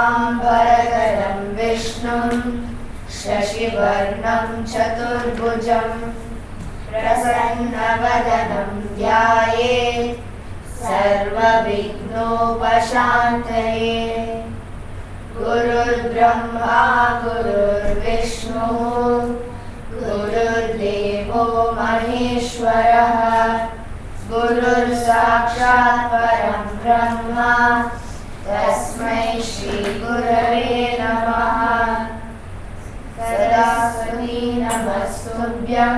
शुक्लाम्बरधरं विष्णुं शशिवर्णं चतुर्भुजं प्रसन्नवदनं ध्यायेत् सर्वविघ्नोपशान्तये। गुरुर्ब्रह्मा गुरुर्विष्णुः गुरुर्देवो महेश्वरः गुरुर्साक्षात् परं ब्रह्म तस्मै श्री गुरवे नमः। सरस्वती नमस्तुभ्यं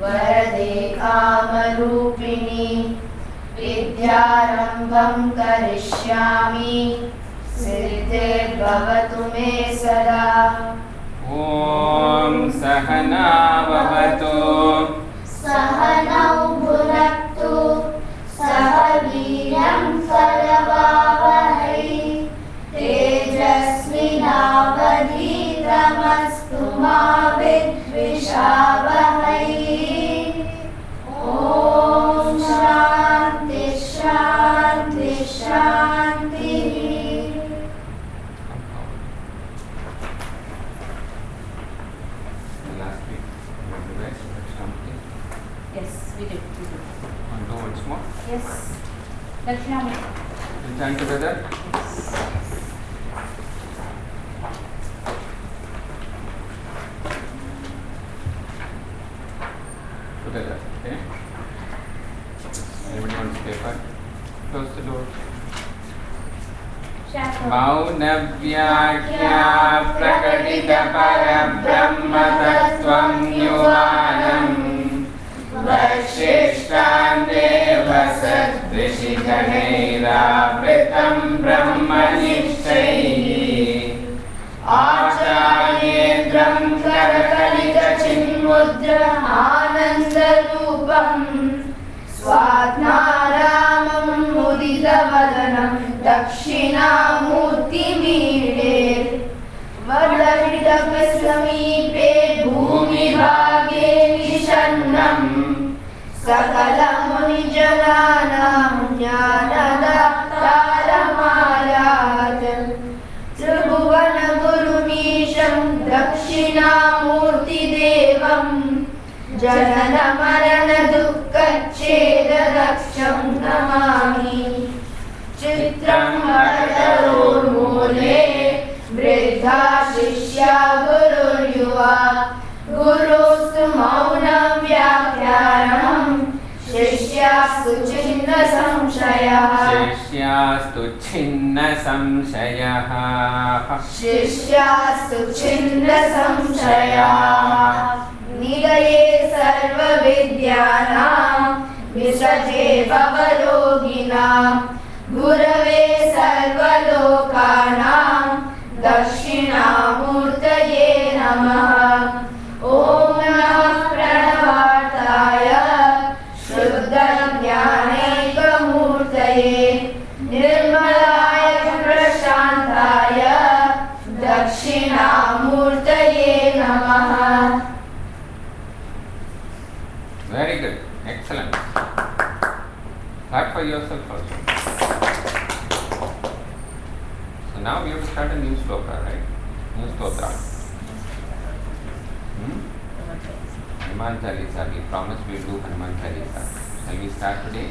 वरदे कामरूपिणी विद्यारम्भं करिष्यामि सिद्धिर्भवतु मे सदा। ॐ सहना भवतु सहनौ भुनक्तु सह वीर्यं करवावहै तेजस्विनावधीतमस्तु मा विद्विषावहै। ॐ शान्ति शान्ति शान्तिः। Last week, Yes, we did. want to do once more? Yes. Dakshinamurti. We chant together. Together, okay? Anybody wants paper? Close the door. मौनव्याख्या प्रकटितपरब्रह्मतत्त्वं युवानम् वसिष्ठान्तेव सदृशिगणैरावृतं ब्रह्मनिष्ठैः आचार्येन्द्रं करकलितचिन्मुद्रमानन्दरूपम् स्वात्मारामं मुदितवदनं दक्षिणामूर्तिमीडे वदविदसमीपे भूमिभागे विषण्णं सकलमुनिजनानां ज्ञानदातारमायात् त्रिभुवनगुरुमीशं दक्षिणामूर्तिदेवं जननमरणदुःखच्छेददक्षं Namami. चित्रं वरदरोन्मूले वृद्धा शिष्या गुरुर्युवा गुरुस्तु मौनं व्याख्यानं शिष्यास्तु छिन्न संशयः शिष्यास्तु छिन्न संशयः शिष्यास्तु छिन्न संशयः। निधये सर्वविद्यानां विषजे भवरोगिणां गुरवे सर्वलोकानां दक्षिणामूर्तये नमः। ॐ नमः प्रणवार्ताय शुद्धज्ञानैकमूर्तये निर्मलाय प्रशान्ताय दक्षिणामूर्तये नमः। Very good. Excellent. Clap for yourself also. So now we have to start a new sloka, right? New stotra. Hanuman Chalisa. We promised we will do Hanuman Chalisa. Shall we start today?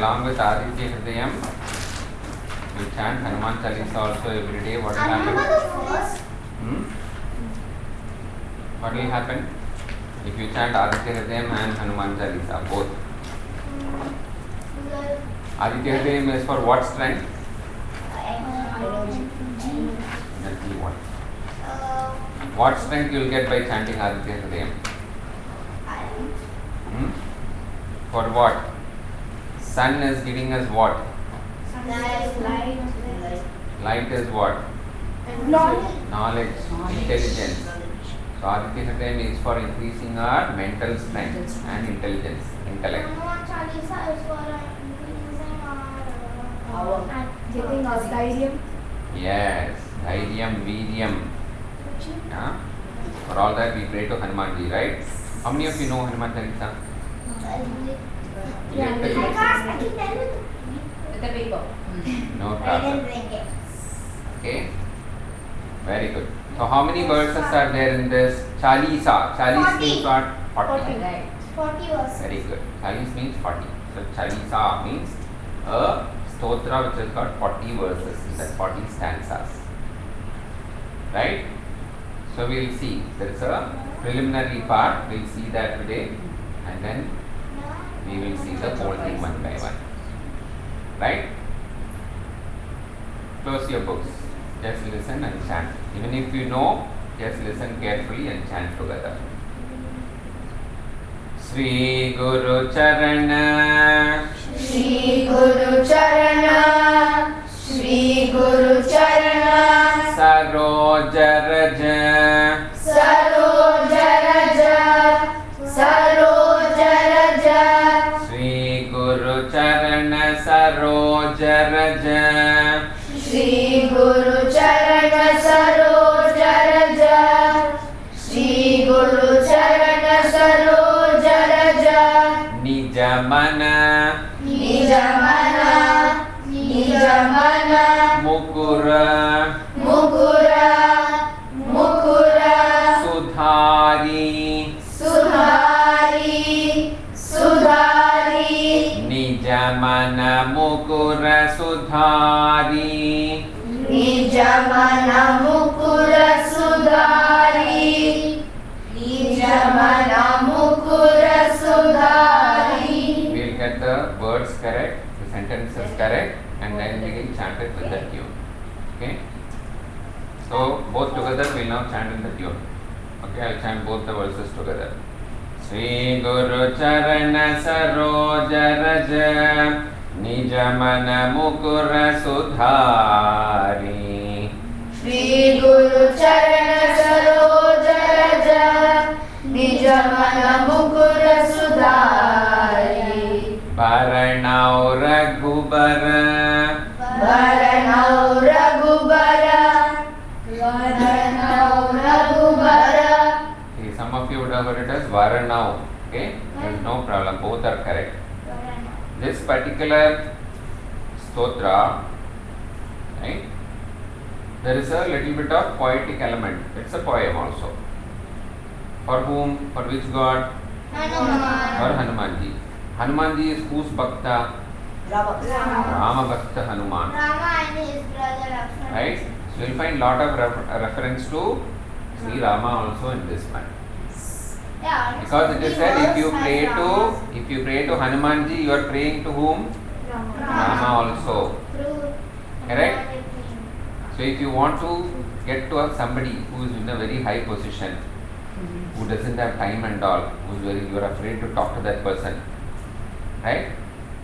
along with Aditya Hridayam, we chant Hanuman Chalisa also every day. What will happen? What will happen if you chant Aditya Hridayam and Hanuman Chalisa both? Aditya Hridayam is for what strength? Energy what? What strength you will get by chanting Aditya Hridayam? For what? Sun is giving us what? Light is what? Knowledge, intelligence. So Aditya Hridayam is for increasing our mental strength and intelligence, intellect. Giving us Dhairyam. Yes, Dhairyam, Viryam. Yeah? For all that we pray to Hanumanji, right? How many of you know Hanuman Chalisa? Yeah, With the paper. No problem. Okay. Very good. So how many verses are there in this Chalisa? Chalis means what? 40. Right. 40 verses. Very good. Chalis means 40. So Chalisa means a stotra which has got 40 verses, that 40 stanzas. Right? So we will see. There is a preliminary part. We will see that today, and then we will see the whole thing one by one. Right? Close your books. Just listen and chant. Even if you know, just listen carefully and chant together. Shri Guru Charana, Shri Guru Charana, Shri Guru Charana, Saroja Raja, Saroja Raja, Saroja Raja, Shri Guru Charana Saroja Raja, Shri Guru Charana Saroja Raja, Shri Guru Charana Saroja Raja, Nijamana, Nijamana, Nijamana, Mukura, Mukura, Mukura, Sudhari, Sudhari, Sudhari, Nijamana Mukura Sudhari, Nijamana Mukura Sudhari, Nijamana Mukura Sudhari. we'll get the words correct, the sentences correct, and then we will chant it with the tune. Okay? So both together we'll now chant in the tune. Okay, I'll chant both the verses together. Shri Guru Charana Saroja Raja, Nijamana Mukura Sudhari. Shri Guru Charana Saroja Raja, Nijamana Mukura Sudhari. Varanau Raghubara, Varanau Raghubara, Varanau Raghubara. okay, some of you would have heard it as Varanau. Okay, there is no problem, both are correct. This particular stotra, right, there is a little bit of poetic element. It's a poem also. For whom? For which god? For Hanumanji. Hanumanji is whose Bhakta? Rama Bhakta Hanuman. Rama and his brother Lakshmana. Right? So you will find lot of reference to Sri Rama also in this one. Yeah, Because it is said if you pray to Hanumanji, you are praying to whom? Rama also. Correct? So if you want to get to somebody who is in a very high position, who doesn't have time and all, you are afraid to talk to that person, right?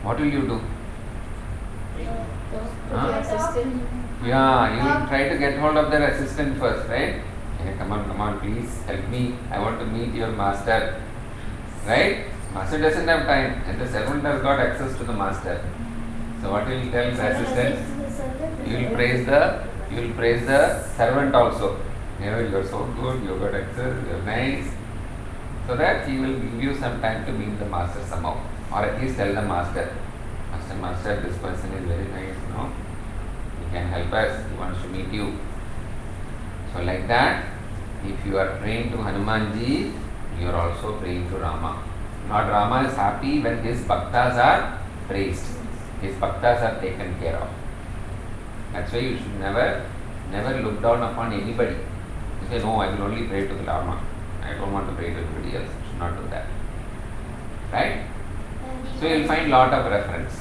What will you do? Yeah, you will try to get hold of their assistant first, right? Hey, come on, please help me. I want to meet your master, right? Master doesn't have time, and the servant has got access to the master. So what will you tell the assistant? You will praise the servant also. You are so good, you got access, you are nice. So that he will give you some time to meet the master somehow. Or at least tell the master, Master, this person is very nice, he can help us, he wants to meet you. So like that, if you are praying to Hanumanji, you are also praying to Rama. Lord Rama is happy when his bhaktas are praised. his bhaktas are taken care of. That's why you should never look down upon anybody. You say, no, I will only pray to the Lama. I don't want to pray to anybody else. You should not do that. Right? So you will find lot of reference.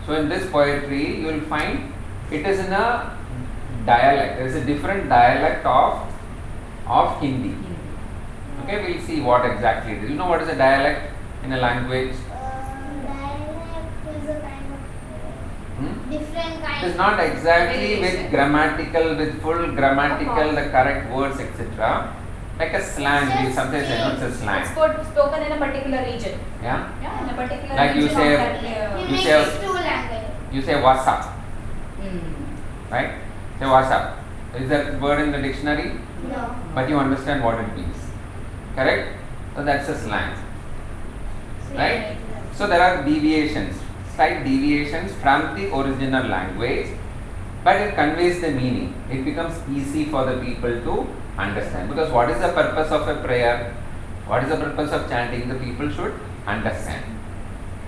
So in this poetry, you will find it is in a dialect. There is a different dialect of Hindi. Okay, we will see what exactly it is. You know what is a dialect in a language? Dialect is a kind of different kind. It is not exactly with grammatical, with full grammatical, the correct words, etc. Like a slang, we sometimes say, no, it's a slang. It's spoken in a particular region. Yeah? Yeah, in a particular Like you region say- of that, He You makes say- it two languages. You say what's up, Mm. right? Say what's up. Is that word in the dictionary? No. But you understand what it means. Correct? So that's a slang. Right? So there are deviations, slight deviations from the original language, but it conveys the meaning. It becomes easy for the people to understand. Because what is the purpose of a prayer? What is the purpose of chanting? The people should understand.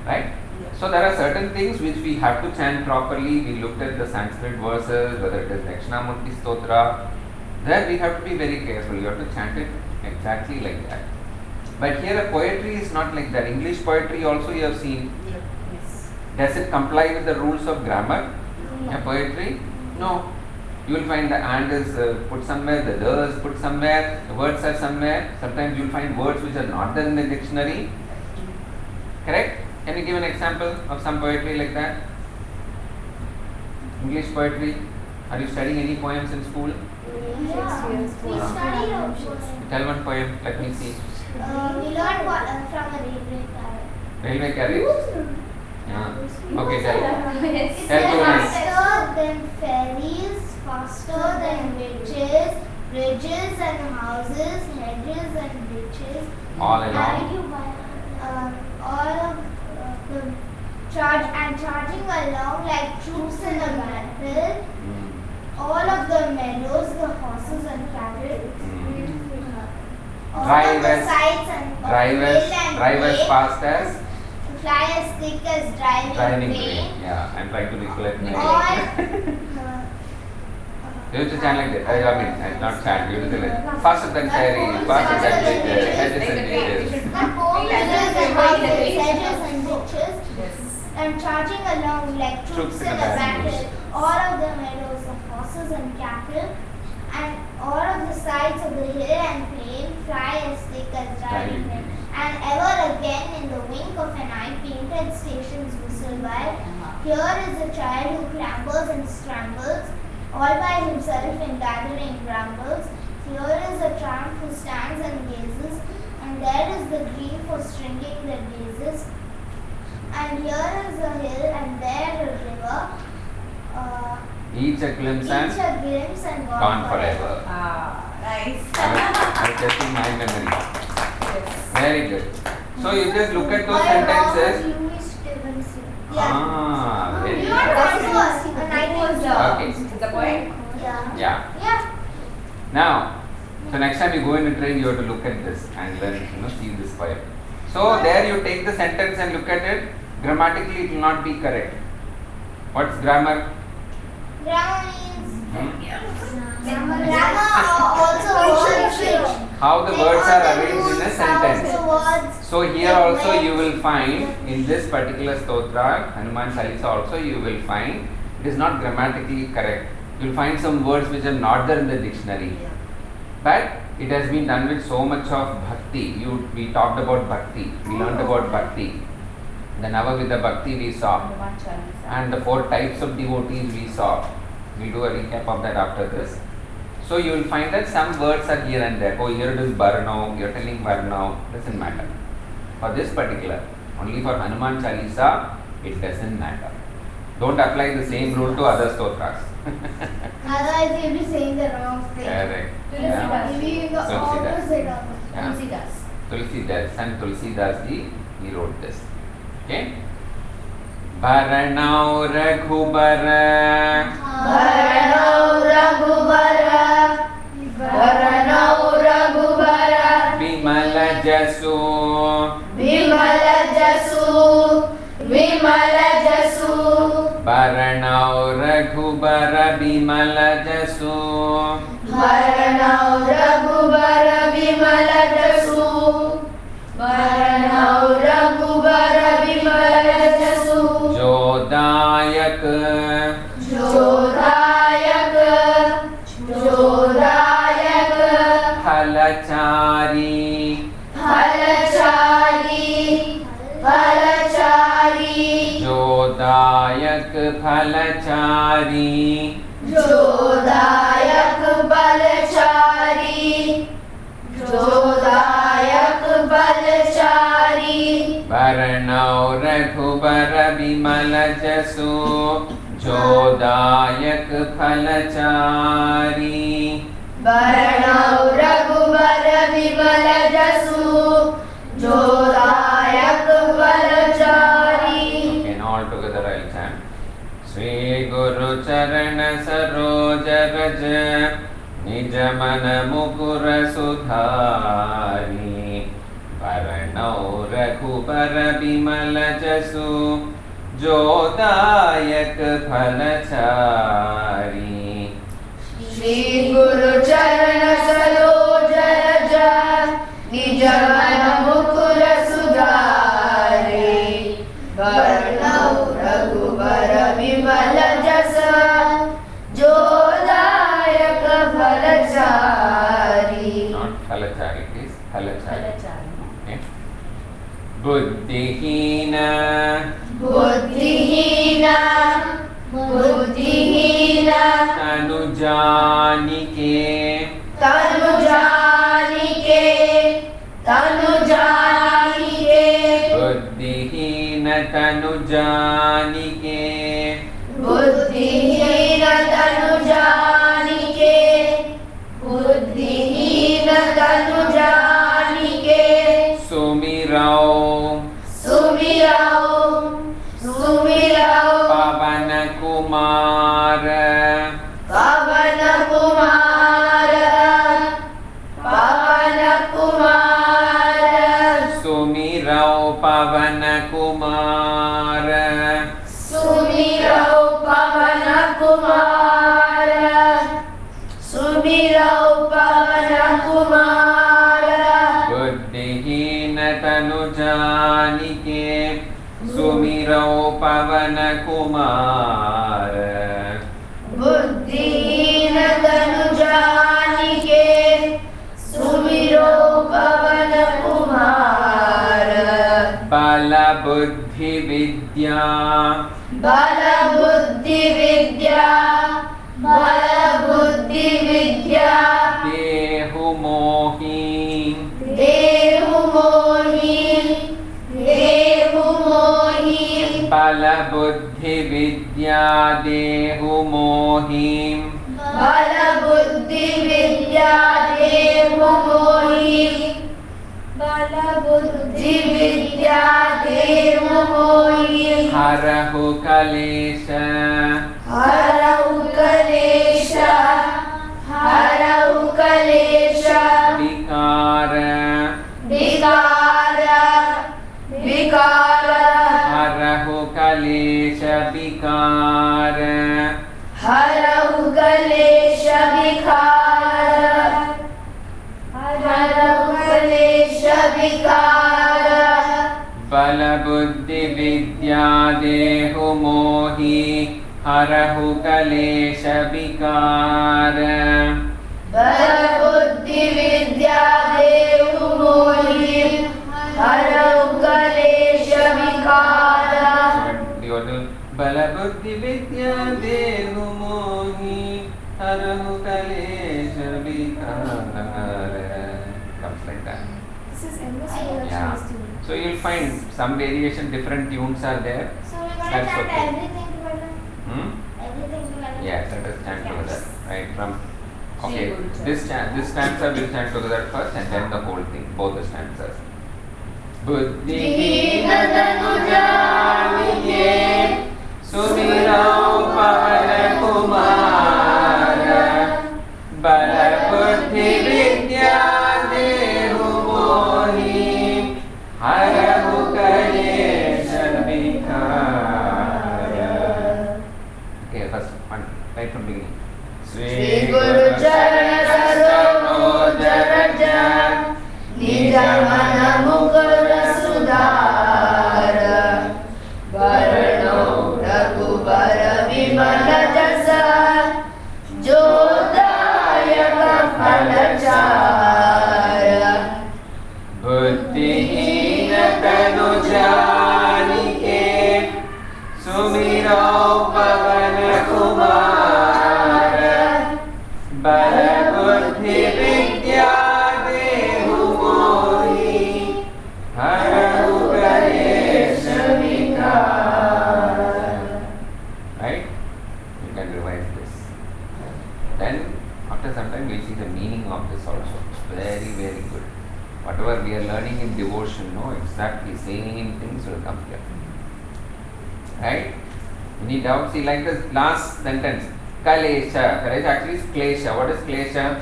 Right? So there are certain things which we have to chant properly. We looked at the Sanskrit verses, whether it is Dakshinamurti Stotra. There we have to be very careful. You have to chant it exactly like that. But here a poetry is not like that. English poetry also you have seen. Yes. Does it comply with the rules of grammar? A poetry? No. You will find the and is put somewhere, the is put somewhere, the words are somewhere. Sometimes you will find words which are not there in the dictionary. Correct? Can you give an example of some poetry like that? English poetry? Are you studying any poems in school? Yeah. We studied also. Tell one poem, let me see. We learned from a railway carriage. Railway carriage? Yeah. Okay, tell. It Tell said two lines. faster than ferries, faster than bridges and houses, hedges and ditches. All along. All of the charging along like troops in a battle. All of the meadows, the horses and cattle. All of the sights and Drive as plain. fast as Fly as thick as driving driving rain. train. Yeah, I'm trying to recollect my All You have to chant like that. I mean, not chant. You have to say like faster than ferry, faster than bridges, hedges and ditches. hedges and ditches, and charging along like troops in a battle. All of the meadows of horses and cattle, and all of the sides of the hill and plain fly as thick as driving rain. And ever again in the wink of an eye, painted stations whistle by. Here is a child who clambers and scrambles, all by himself in gathering brambles. Here is a tramp who stands and gazes, and there is the green for stringing the daisies. And here is a hill, and there a river. Each a glimpse Each and a glimpse and gone forever. Ah, nice. I'm testing my memory. Yes. Very good. So you just look at those sentences. Ah, very You good. are also a That was Okay. the point. Yeah. Yeah. Yeah. Now, so next time you go in a train, you have to look at this and then see this poem. So there you take the sentence and look at it. Grammatically, it will not be correct. What's grammar? Grammar means Hmm? grammar also words. How the words are arranged in a sentence. Words. So here also you will find in this particular stotra, Hanuman Chalisa also you will find it is not grammatically correct. You will find some words which are not there in the dictionary. But it has been done with so much of bhakti. We talked about bhakti. We learned about bhakti. The Navavidha bhakti we saw. Hanuman Chalisa. And the 4 types of devotees we saw. We'll do a recap of that after this. So you will find that some words are here and there. Oh, here it is Varno, you are telling Varno, doesn't matter. For this particular, only for Hanuman Chalisa, it doesn't matter. Don't apply the same rule to other stotras. Otherwise, you'll be saying the wrong thing. Correct. Tulsidas. You'll be in the Tulsidas. opposite of it. Yeah. Tulsidas. Tulsidas and Tulsidas ji, he wrote this. Okay? Varanau Raghubara. Varanau Raghubara, Varanau Raghubara, Vimala Jasu. Vimala Jasu, Vimala Jasu, भरणौ Raghubar विमल जसु भरणौ रघुबर विमल जसु भरणौ रघुबर विमल जसु जोदायक जोदायक जोदायक फलचारी फलचारी फलचारी जोदायक फलचारी जोदायक फलचारी जोदायक फलचारी वर्णौ रघुबर विमल जसु जोदायक फलचारी वर्णौ रघुबर विमल जसु जोदायक फलचारी. Okay, now all together I'll chant. Sri Guru Charan Saroj Raj Nij Man Mukur Sudhari Varnau Raghubar Bimal Jasu Jodayak Phalachari. Shri गुरु चरण सरोज रज निज मन मुकुर सुधारे वर्णौ रघुबर विमल जस जोदायक फलचारी. Not Phalachari, please. Phalachari. Okay. Buddhihina बुद्धिहीना बुद्धिहीना तनु जानिके तनु जानिके तनु जानिके बुद्धिहीन तनु जानिके बुद्धिहीन तनु जानिके बुद्धिहीन तनु जानिके सुमिरौ सुमिरौ सुमिरौ पवन कुमार पवन कुमार पवन कुमार सुमिरौ पवन कुमार सुमिरौ पवन कुमार सुमिरौ पवन कुमार बुद्धिहीन तनु जानिके सुमिरौ पवन कुमार बुद्धिहीन तनु जानिके सुमिरौ पवन कुमार बल बुद्धि विद्या बल बुद्धि विद्या बल बुद्धि विद्या देहु मोहि देहु मोहि देहु मोहि बल बुद्धि विद्या देहु मोहि बल बुद्धि विद्या देहु मोहि बल बुद्धि विद्या देहु मोहि हरहु कलेश हरौ कलेश हरौ कलेश विकार विकार विकार हरहु कलेश विकार हरौ कलेश विकार हरौ कलेश विकार बल बुद्धि विद्या देहु मोहि हरहु कलेश विकार बल बुद्धि विद्या देहु मोहि हरौ कलेश विकार बल बुद्धि विद्या देहु मोहि हरहु कलेश विकार. Comes like that. This is endless Yeah. student. So you'll find some variation, different tunes are there. So we're gonna That's chant okay. everything together. Hmm? Everything together. Yes, let us chant together. Right from. Okay, Sri Guru this stanza we'll chant together first, and then the whole thing, both the stanzas. बुद्धिहीन तनु जानिके सुमिरौ पवन कुमार बल बुद्धि विद्या देहु मोहि हरहु कलेश विकार. Okay, first one, right from beginning. Sri Guru Charana Saroja Raja Nijamana Mukara Sudara Varano Raghubara Vimala Jasa Jodayaka Phalachara Buddhihina Tanu Janike Sumiro Pavana Kumara Bala Buddhi Vidya Dehu Mohi Haru Ganesha Vikara. Right? You can revise this. Then after some time we will see the meaning of this also. It's very, very good. Whatever we are learning in devotion, no, exactly same things will come here. Right? Any doubts? See, like this last sentence. Kalesha. Kalesha actually is klesha. What is klesha?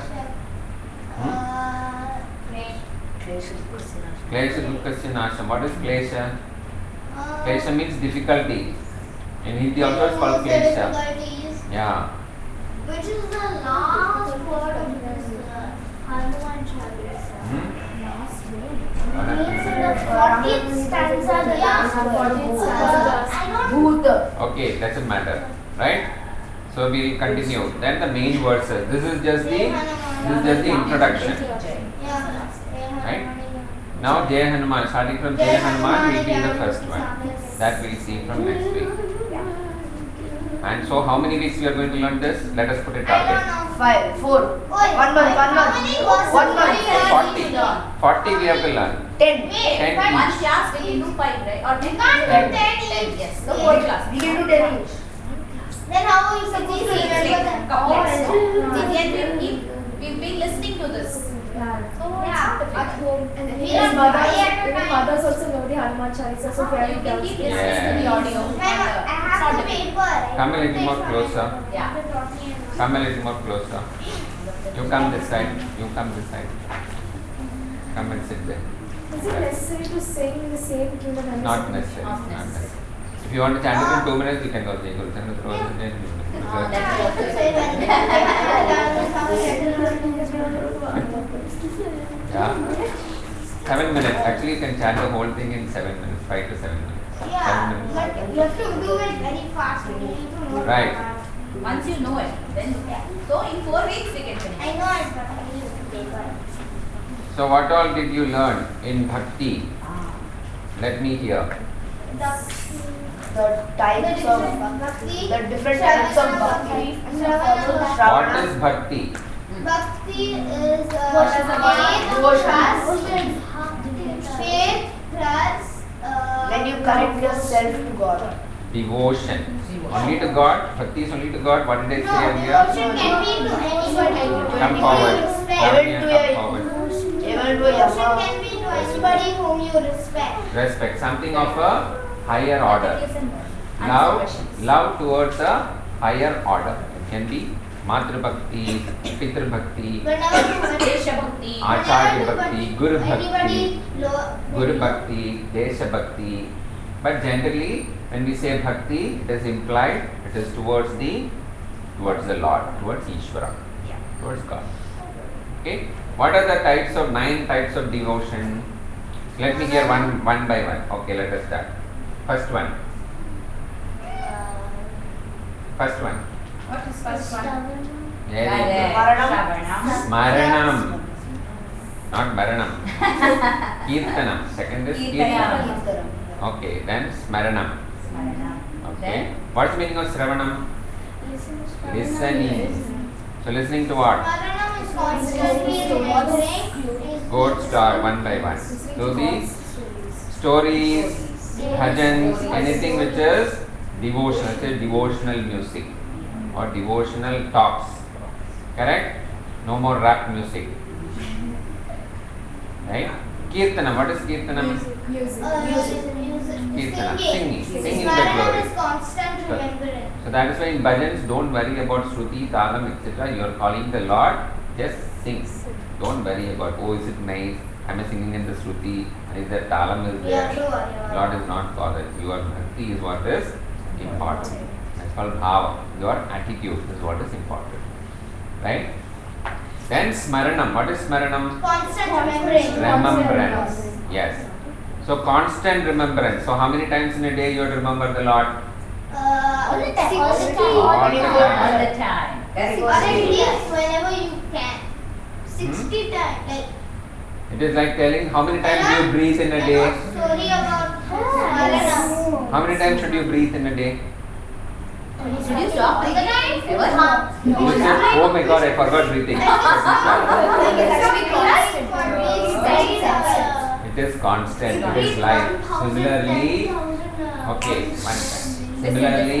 Klesha dukkasya nasham. What is klesha? Klesha means difficulty. In Hindi also it's called klesha. Yeah. Which is the last word of this Hanuman Chalisa? Means in the 14th stanza, the last word. I don't Okay, doesn't matter. Right? So we will continue. Then the main verses. This is just the introduction. Right? Now Jai Hanuman, starting from Jai Hanuman will be the first one. That we will see from next week. And so how many weeks we are going to learn this? Let us put a target. 5, 4, 1 month. 40 we have to learn. 10. 10 One each. class we can do 5, right? Or 10? 10 Yes. So each. 4 class. We can do 10 each. Then how are you supposed to remember them? We've been listening to this. So Yeah, it's at home. And then We yes, are mothers- mothers also know the Hanuman Chalisa, so very you can keep careful. listening to the audio. I have the paper. Come a little more closer. Yeah. Come a little more closer. You come this side. You come this side. Come and sit there. Is it necessary to sing in the same tune of Hanuman? Not necessary. Not Not necessary. necessary. If you want to chant it in 2 minutes, you can go. Jai Guru Chandra Guru Chandra Guru. Yeah. 7 minutes. Actually, you can chant the whole thing in 7 minutes. 5 to 7 minutes. 7 Yeah, minutes. but you have to do it very fast. You need to know Right. Once you know it, then so in 4 weeks we can finish. I know it, but I need the paper. So, what all did you learn in bhakti? Let me hear. The types of Bhakti, the different types of bhakti. What is bhakti? Bhakti is faith plus When you connect yourself to God. Devotion. Only to God? Bhakti is only to God? What did I say earlier? devotion can be to anybody. Come forward. Even to Come forward. Even to Devotion Yama. can be to anybody whom you respect. Respect. Something of a higher order. Love towards a higher order. It can be Matru Bhakti, Pitru Bhakti, Whenever you Desha Bhakti. Acharya Bhakti, Guru Bhakti, anybody Guru Bhakti, Desha Bhakti. But generally, when we say Bhakti, it is implied it is towards the Lord, towards Ishvara, towards God. Okay? What are the types of 9 types of devotion? Let me hear one by one. Okay, let us start. First one. First one. What is first one? Very good. Shravanam. Smaranam. Not Maranam. Kirtanam. Second is Kirtanam. Okay, then Smaranam. Okay. What's the meaning of Sravanam? Listening. So listening to what? Maranam is constantly remembering. Good start one by one. So these stories, bhajans, anything which is devotional, say devotional music or devotional talks. Correct? No more rap music. Right? Kirtanam. What is Kirtanam? Music. Kirtanam. Singing the Smaranam glory. is constant remembering. So that is why in bhajans, don't worry about Shruti, Talam, etc. You are calling the Lord, just sing. Don't worry about, oh, is it nice? Am I singing in the Shruti? Is there Talam is Yeah, there? sure. Lord is not bothered. Your bhakti is what is important. That's called bhava. Your attitude is what is important. Right? Then smaranam. What is smaranam? Constant remembering. Remembrance. Yes. So constant remembrance. So how many times in a day you have to remember the Lord? All the time. All the All time. the time. Very Or at good. least whenever you can. 60 times. Like, It is like telling how many times do you breathe in a day? Story about Smaranam. How many times should you breathe in a day? Should you stop All the breathing? time? Ever? You say, oh my God, I forgot breathing. It is constant. It is like similarly. Okay, one second. Similarly,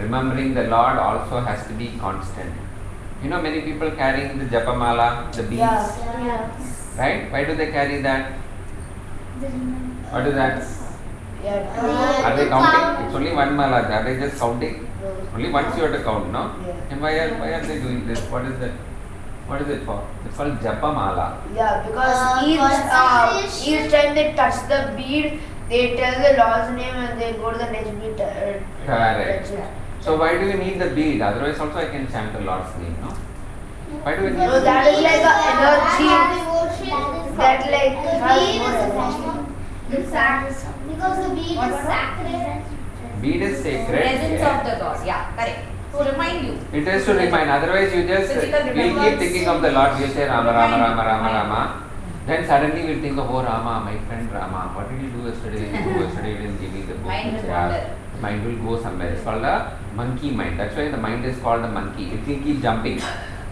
remembering the Lord also has to be constant. You know, many people carrying the japamala, the beads, Yeah. right? Why do they carry that? What is that? Yeah. Are they counting? It's only one mala. Are they just counting? No. Only once you have to count, no? Yeah. And why are they doing this? What is that? What is it for? It's called japamala. Yeah, because Concentration. each time they touch the bead, they tell the Lord's name and they go to the next bead. Correct. That's it. So why do we need the bead? Otherwise also I can chant the Lord's name, no? Why do we need No, the that bead? is like a energy that like The has bead more is a energy. form of sacred. Because the bead is sacred. Bead is sacred. Presence Yeah. of the God. Yeah, correct. To remind you. It is to remind. Otherwise you just Physical we'll keep remembrance. thinking of the Lord. We say Rama, Rama, Rama, Rama, Rama. Then suddenly we'll think of, oh Rama, my friend Rama. What did you do yesterday? Yesterday you didn't give me the book. Mind will Yeah. wander. Mind will go somewhere. It's called a monkey mind. That's why the mind is called a monkey. It will keep jumping.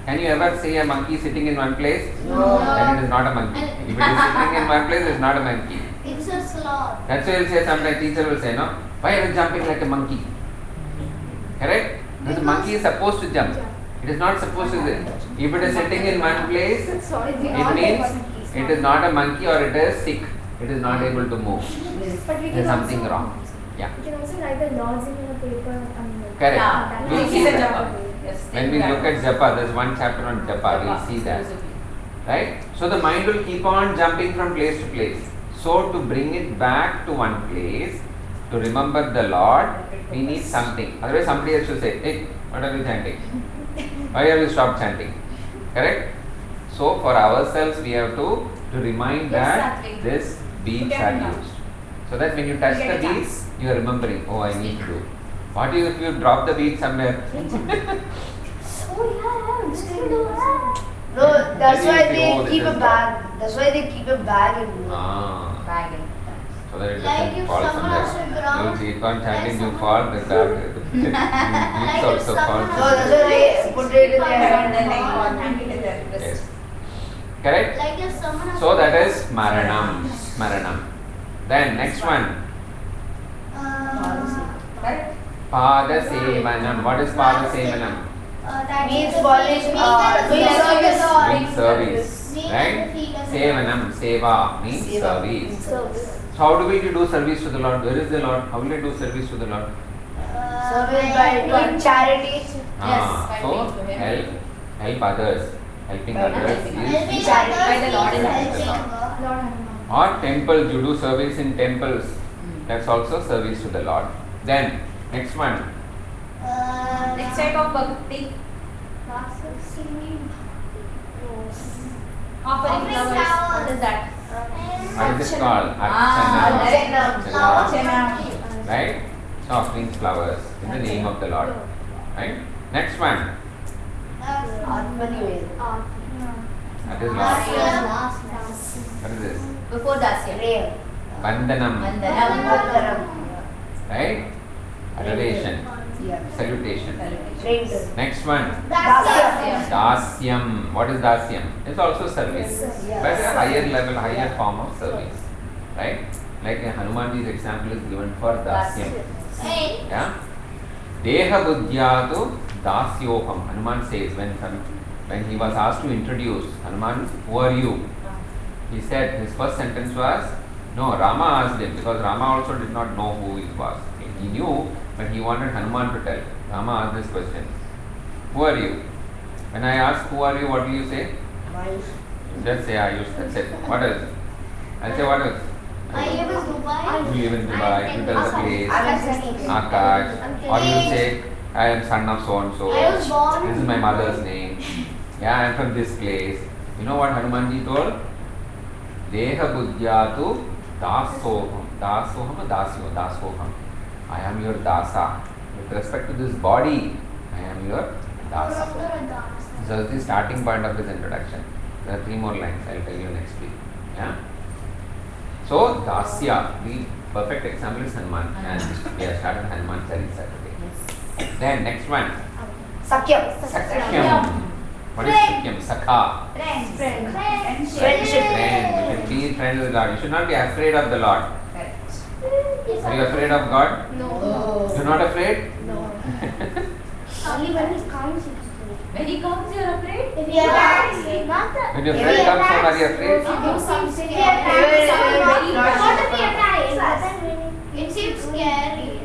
Can you ever see a monkey sitting in one place? No. Then it is not a monkey. If it is sitting in one place, it's not a monkey. It's a sloth. That's why you'll say sometimes teacher will say, no, why are you jumping like a monkey? Correct? Because the monkey is supposed to jump. It is not supposed to sit. If it is sitting in one place, it means it is not a monkey or it is sick. It is not able to move. But we There is can something also, wrong. Yeah. We can also write the Lord's name in a paper. Correct. Yeah. We'll It's see a that. japa. Yes. When we look at japa, there's one chapter on japa. We'll see that. Right? So the mind will keep on jumping from place to place. So to bring it back to one place, to remember the Lord, we need something. Otherwise somebody else will say, hey, what are you chanting? Why have you stopped chanting? Correct? So for ourselves we have to remind that Exactly. this beads are used. So that when you touch the beads, you are remembering, oh I need to do. What if you drop the bead somewhere? Oh yeah, just do that. No, that's Then why you think, oh, they this keep a is bag. That's why they keep a bag in it. Ah. Bagging. So that it Like doesn't if fall someone somewhere. has to drown, You will see it on chanting, like you someone- fall, the beads Like if also fall. someone So that's why they put it in their And hand. then like one hand in the Yes. wrist. Correct? Like if someone has So to- that is Smaranam. Smaranam. Then next one. Correct? Pada Sevanam. What is Pada Sevanam? that Means is following, doing service. Means service. Right? Sevanam. Seva means service. So how do we do service to the Lord? Where is the Lord? How will I do service to the Lord? Service by doing charity. by So being to him. help others. Helping By others Helping is others by the Lord is and helping the God. Lord Hanuman. or temples. You do service in temples. That's also service to the Lord. Then next one. Next type of bhakti. Offering Offering flowers. flowers. What is that? What is it called? Ah, Archana. Archana. Right? So offering flowers in the name of the Lord. Right? Next one. Atmanived. That is Lord. What is this? Before Dasya. Prayer. Vandanam. Vandanam. Vandanam. Right? Adoration. Yeah. Salutation. Praise. Next one. Dasya. Dasyam. What is Dasyam? It's also service. Yeah. But a higher level, higher form of service. Right? Like Hanumanji's example is given for Dasyam. Hey, Yeah? Deha buddhyatu dasyoham. Hanuman says when he was asked to introduce Hanuman, who are you? He said his first sentence was, no, Rama asked him because Rama also did not know who he was. He knew, but he wanted Hanuman to tell. Rama asked this question, who are you? When I ask who are you, what do you say? My Just say Ayush, that's it. What else? I'll say what else? I live in Dubai. You live in Dubai. You tell the place. I'm Akash. Or you say, I am son of so and so. I was born. This is my mother's name. Yeah, I am from this place. You know what Hanumanji told? Deha buddhyatu dasoham. Dasoham or dasyo? Dasoham. I am your dasa. With respect to this body, I am your dasa. So this is the starting point of his introduction. There are 3 more lines. I will tell you next week. Yeah. So dasya, the perfect example is Hanuman, and we have started Hanuman Chalisa today. Then next one, Sakyam. Sakyam. What is Sakyam? Sakha. Friends. Friendship. Friend. You should be friends with God. You should not be afraid of the Lord. Are you afraid of God? No. You're not afraid? No. Only when it comes. When he comes, you're afraid? If you are not the. When your friend comes home, are you afraid? If you do something, If you are Very what if bad. you are it seems scary.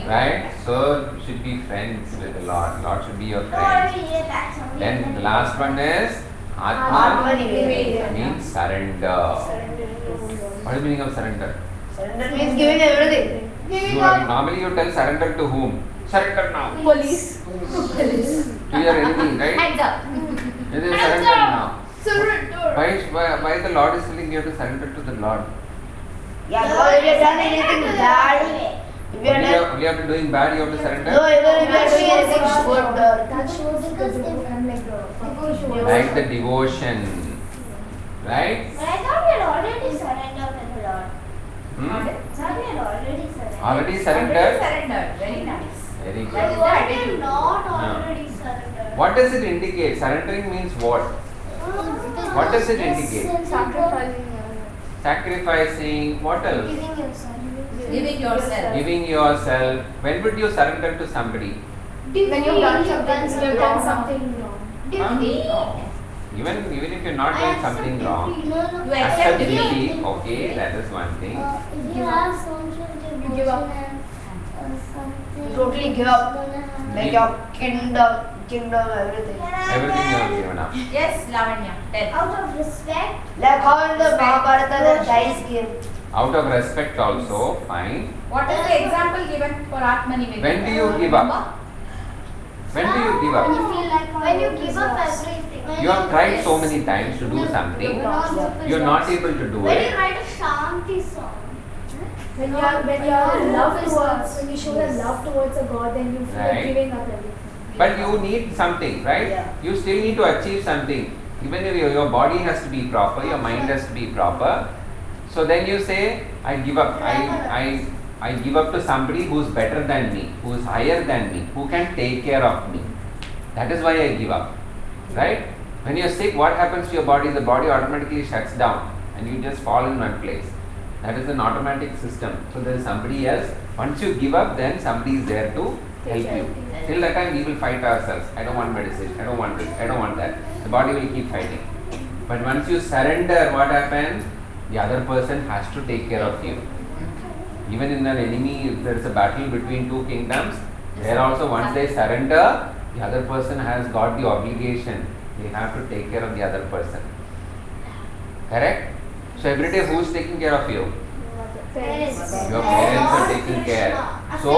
Right? So you should be friends with the Lord. Lord should be your Don't friend. worry, that's only. Then the last one is Atma Atma Nivedana. means surrender. What is the meaning of surrender? Surrender means giving everything. Normally you tell surrender to whom? Surrender now. Police. To your enemy, right? Hands up. It is surrender now. Surrender. Why the Lord is telling you to surrender to the Lord? Yeah, because if you have done anything bad, if you have done Only after doing bad you have to surrender? no, even if you are doing anything good, That shows the devotion, like the Like the devotion. Right? But I thought we had already surrendered to the Lord. Hmm? I thought we had already surrendered. Already surrendered? Surrendered. Very nice. Very But good. what if not already surrendered? What does it indicate? Surrendering means what? What does it indicate? sacrificing. Sacrificing. What else? Giving yourself. Giving yourself. Giving yourself. When would you surrender to somebody? When you've done something wrong. Huh? Even if you're not doing something wrong. No, no. You Accept accept defeat. defeat. Okay, that is one thing. If you have social devotion You give up. and something. totally give up. Gonna Like your kingdom, everything. Everything you have given up. Yes, Lavanya. Tell. Out of respect. Like how in the Mahabharata the dice game. Out of respect also, fine. What is the example given for Atmanivedana? When do you give up? When do you give When up? you feel like when you give up everything. When You have tried so many times to do something. You're not able to do When you it. write a Shanti song. When you are love towards, when you show the love towards a God, then you feel like Right. giving up everything. But you need something, right? Yeah. You still need to achieve something. Even if your body has to be proper, your mind has to be proper. So then you say, I give up. I give up to somebody who is better than me, who is higher than me, who can take care of me. That is why I give up. Right? When you are sick, what happens to your body? The body automatically shuts down and you just fall in one place. That is an automatic system. So there is somebody else. Once you give up, then somebody is there to help you. Till that time we will fight ourselves. I don't want medicine. I don't want this. I don't want that. The body will keep fighting. But once you surrender, what happens? The other person has to take care of you. Even in an enemy, if there is a battle between two kingdoms, there also once they surrender, the other person has got the obligation. They have to take care of the other person. Correct? So every day who is taking care of you? Parents. Your parents are taking care. So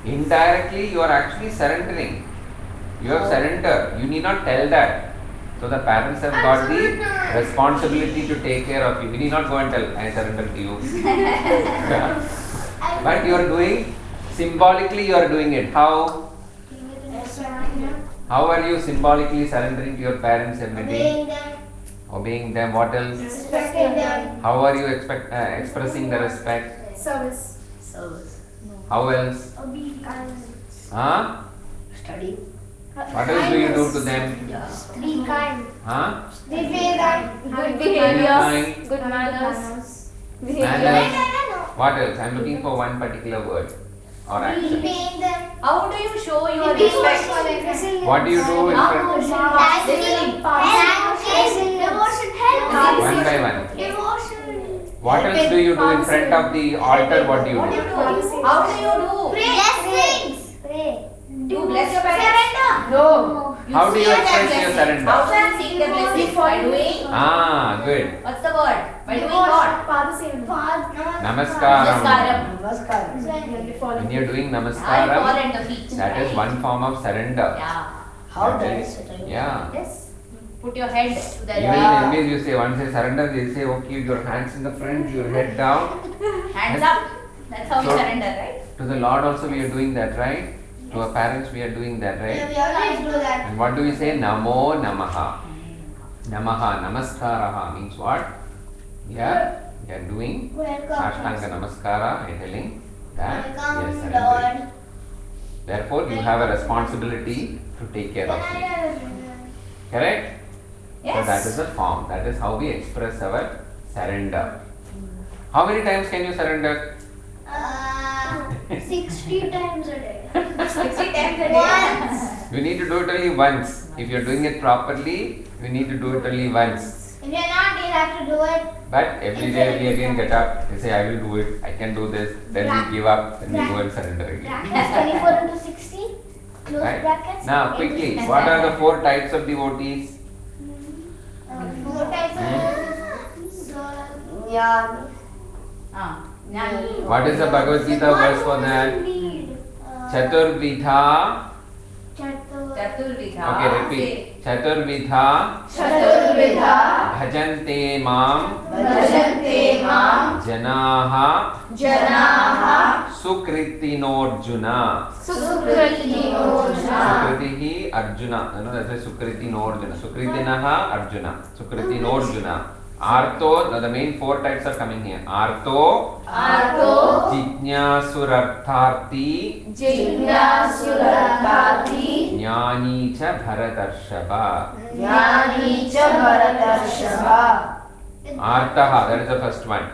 indirectly you are actually surrendering. You have surrendered. You need not tell that. So the parents have got the responsibility to take care of you. We need not go and tell, I surrender to you. But you are doing, symbolically you are doing it. How? How are you symbolically surrendering to your parents every day? Obeying them. Obeying them. What else? Respecting them. How are you expressing the respect? Service. How else? Obeying kindness. Huh? Study. What else do you do to them? Be kind. Huh? Repay them. Good Be behavior. kind. Good manners. Manners. What else? I am looking for one particular word or action. Repaying them. How do you show your Be respect? What do you do in front? Thanking. Thanking. Devotion. Help. One by one. Devotion. What else do you do in front of the altar? What do you What do you do? do? How do you do? Blessings. Pray. You bless your parents. Surrender. No. How do see you their express your blessing. surrender? How shall I seek their blessing? By doing. Good. What's the word? By doing what? Father saying Namaskaram. Namaskaram. Namaskaram. When you're doing I fall namaskaram, at the feet. that is one form of surrender. Yeah. How Okay. does it? Yeah. Yes. Put your head to the Even in enemies, you say, once they surrender, they say, okay, your hands in the front, your head down. hands up. That's how we So- surrender, right? To the Lord also we are doing that, right? To our parents we are doing that, Yeah, right? we always do that. And what do we say? Namo Namaha. Namaha, Namaskaraha means what? We are doing Welcome. Ashtanga Namaskara and telling that we are Welcome, surrendering. Lord. Therefore, you have a responsibility to take care of me. Correct? So that is the form. That is how we express our surrender. How many times can you surrender? 60 times a day. 60 times a day. Once. You need to do it only once. If you are doing it properly, you need to do it only once. If you're not, you have to do it. But every day we again get up, we say, I will do it, I can do this, then we give up, then we go and surrender again. Brackets 24 into 60. Close Right? brackets. Now, quickly, what are the 4 types of devotees? 4 types of so, Yeah. Jnani. What is the Bhagavad Gita verse for that? Chaturvidha. Chaturvidha. Okay, repeat. Chaturvidha Chaturvidha. bhajante mam Bhajante mam. janaha Janaha. sukritinojuna. Sukritinojuna. Sukritihi Arjuna. No, that's why Sukritinojuna. Sukritinaha Arjuna. Sukritinojuna. Artho, the main 4 types are coming here. Artho, Jijnasurartharthi, Jignasuratati. Jnani cha Bharatarshava. Jnani cha Bharatarshava. Artaha, that is the first one.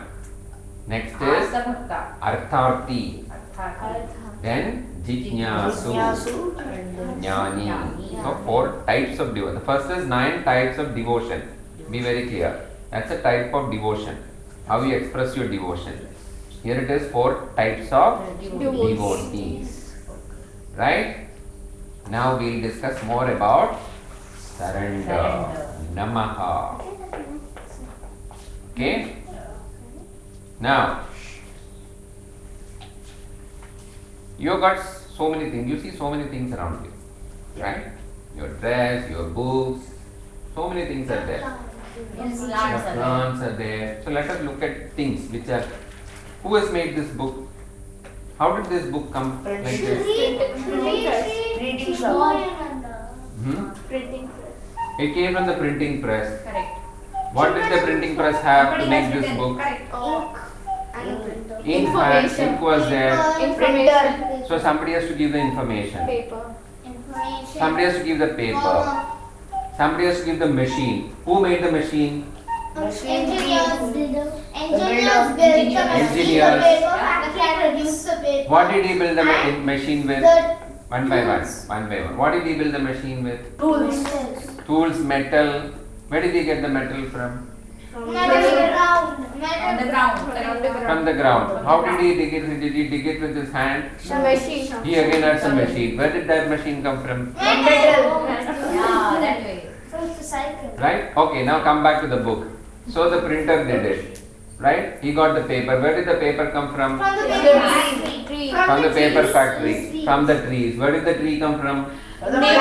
Next is Arthabhakta. Artharthi. Artha. Then Jijnasu. Jignasu and Jnani. So 4 types of devotion. The first is 9 types of devotion. Be very clear. That's a type of devotion. How you express your devotion. Here it is 4 types of devotees. Right? Now we'll discuss more about surrender. Namaha. Okay? Now, you have got so many things. You see so many things around you. Right? Your dress, your books, so many things are there. Yes, Your plants are there. plants are there. So let us look at things which are. Who has made this book? How did this book come like this? Printing shop. Printing. It came from the printing press. Correct. What did the printing press have to Somebody make has this written. book? Correct. Ink was there. Printer. So somebody has to give the information. Paper. Somebody has to give the paper. Somebody has to give the machine. Who made the machine? Engineers did the Engineers. built the machine, Engineers. the paper factory produced the paper. What did he build the machine with? The One by one. What did he build the machine with? Tools. Tools, metal. Where did he get the metal from? metal ground. On the ground. Correct. From the ground. How did he dig it? Did he dig it with his hand? Machine. He again had some machine. Where did that machine come from? Yeah, that way. From the cycle. Right? Okay, now come back to the book. So the printer did it. Right? He got the paper. Where did the paper come from? From the paper factory. Tree. From the paper trees. factory. From the trees. Where did the tree come from? From the Nature.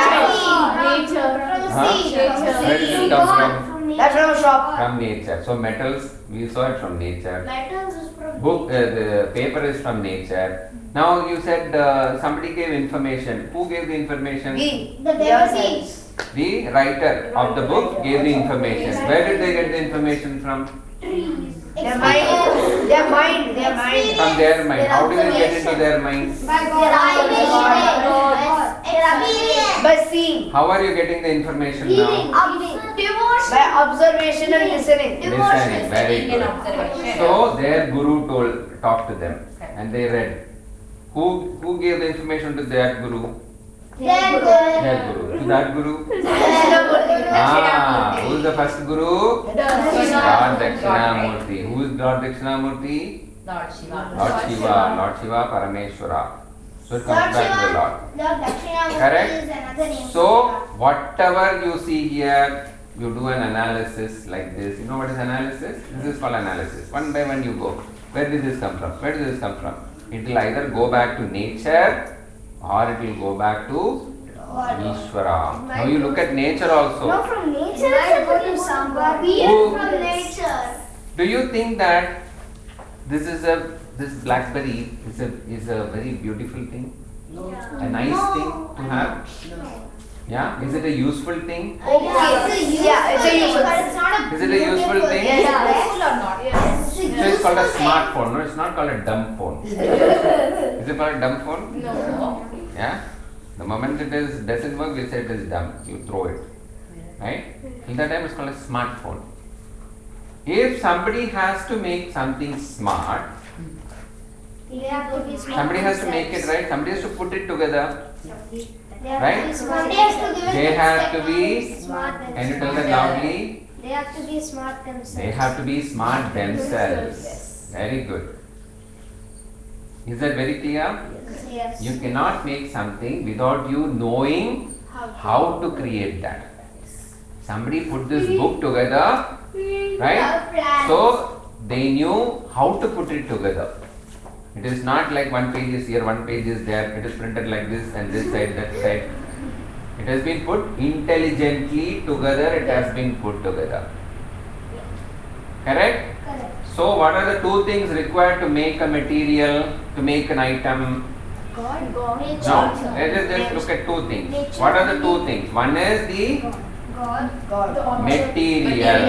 Huh? seed. Where did it come from? That's from a shop. From nature. So metals, we saw it from nature. Metals is from Book, the paper is from nature. Now you said somebody gave information. Who gave the information? We. the paper seeds. The writer of the book gave the information. Where did they get the information from? Their mind. Their mind. Their mind. From their mind. How did they get into their mind? By seeing. How are you getting the information now? By observation and listening. Listening. Very An good. observation. So their guru talked to them and they read. Who gave the information to their guru? Their guru. To that guru? Who is the first guru? Lord Dakshinamurti. Who is Lord Dakshinamurti? Lord Shiva. Lord Shiva. Lord Shiva Parameshwara. So it comes back to the Lord. Lord Dakshinamurti Correct. is another name. So whatever you see here, you do an analysis like this. You know what is analysis? This is called analysis. One by one you go. Where did this come from? Where did this come from? It will either go back to nature or it will go back to Ishvara. Now you look at nature also. No, from nature. Might go to somebody. We Who- are from nature. Do you think that this blackberry is a very beautiful thing? A nice thing to have? Yeah? Is it a useful thing? It's a useful Yeah, thing, but it's a useful it's not a Is it a useful beautiful thing? Yes. Useful or not? Yes. So it's called a smartphone. No, it's not called a dumb phone. Is it called a dumb phone? No. Yeah? The moment it doesn't work, we say it is dumb. You throw it. Right? In that time it's called a smartphone. If somebody has to make something smart, They have to be smart somebody has to make it themselves. right, somebody has to put it together. They have Right? to be smart. Somebody has to give it They to have to be smart Can you tell themselves. that loudly? They have to be smart themselves. They have to be smart themselves. Very good. Is that very clear? Yes. You cannot make something without you knowing how to create that. Somebody put this book together, right? So they knew how to put it together. It is not like one page is here, one page is there. It is printed like this and this side, that side. It has been put intelligently together. It has been put together. Correct? Correct. So what are the two things required to make a material, to make an item? God. Nature. No, let us just look at two things. Nature. What are the two things? One is the God. material.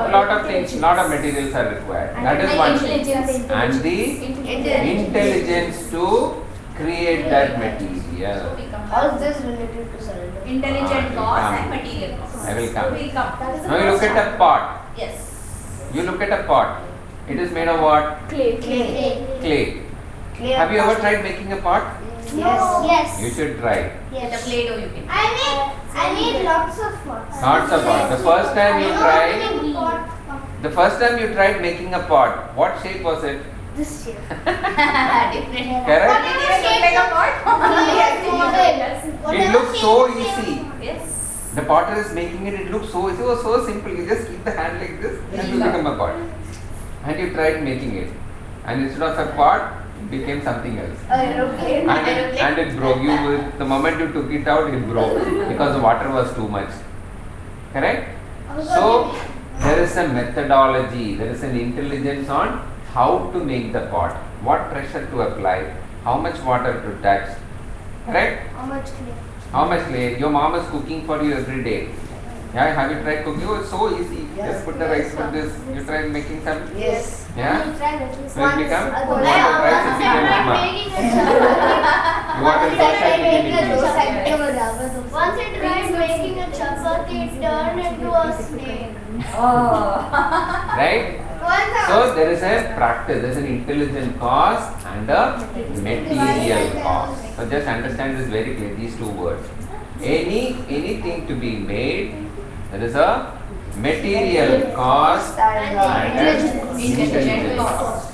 A lot of things, lot of materials are required. That is one thing. And the intelligence to create that material. How is this related to surrender? Intelligent cause and material cause. I will come. We come. Now you look at a pot. Yes. You look at a pot. It is made of what? Clay. Clay. Have you ever tried making a pot? Yes. You should try. With a Yes. Play-Doh you can. I need lots of pots. Lots of pot. The first time you tried, the first time you tried making a pot, what shape was it? This shape. Different. Correct? Did it look like a pot? It looks so easy. Yes. The potter is making it, it looks so easy. It was so simple. You just keep the hand like this and you become a pot. And you tried making it. And instead of a pot, it became something else. And it broke. The moment you took it out, it broke because the water was too much. Correct? So there is a methodology, there is an intelligence on how to make the pot, what pressure to apply, how much water to touch. Correct? How much clay? How much clay? Your mom is cooking for you every day. Yeah, have you tried cooking? Oh, it's so easy. Just put the rice for this. You tried making some? Yes. Yeah? You try making Will it become? once. You want to try Once sitting in I Mama? tried making a You want to try sitting in chapati. Once I tried making a chapati, it turned into a snake. Right? So there is a practice, there is an intelligent cause and a material cause. So just understand this very clearly, these two words. Anything to be made, there is a material cause and an intelligent cause.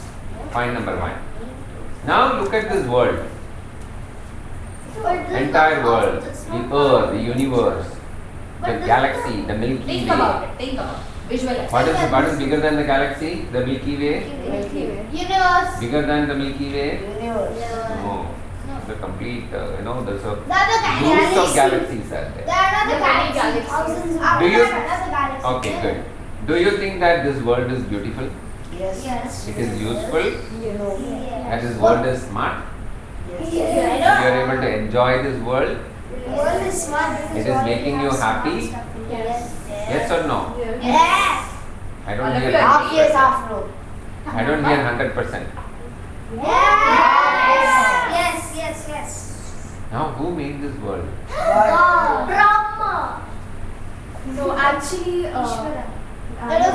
Point number one. Now look at this world. Entire world, the earth, the universe, the galaxy, the Milky Think Way. about it. Think about it. Visualize. What is bigger than the galaxy? The Milky Way? Universe. Bigger than the Milky Way? Universe. No. The complete, there's a The other groups of galaxy. galaxies are there. There are other There are many galaxies. galaxies. After Do you- that, another galaxy. Okay, good. Do you think that this world is beautiful? Yes. Yes. It is useful? Yes. That this world is smart? Yes. You are able to enjoy this world? The world is smart because It is all making we you have smart happy? stuff. Yes. Yes or no? Yes. I don't All of hear you are Half yes, 100%. half no. I don't hear 100%. Yes. Yes. Now who made this world? Brahma. So actually, It was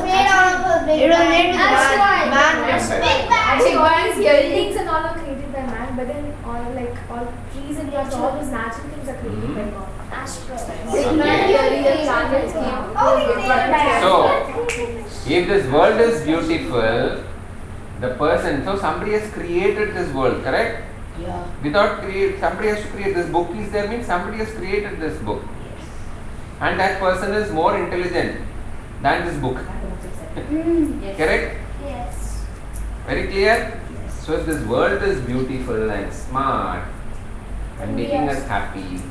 made out of a big It was bang. made with That's why. man. Big bang. actually all these Buildings. buildings and all are created by man, but then all trees and plants, all those natural things are created by God. Asteroids. Big Bang theory, the planets came. Oh, we created by So, if this world is beautiful, the person, so somebody has created this world, correct? Yeah. Without somebody has to create. This book is there means somebody has created this book. And that person is more intelligent than this book. Yes. Correct? Yes. Very clear? Yes. So if this world is beautiful and smart and making us happy,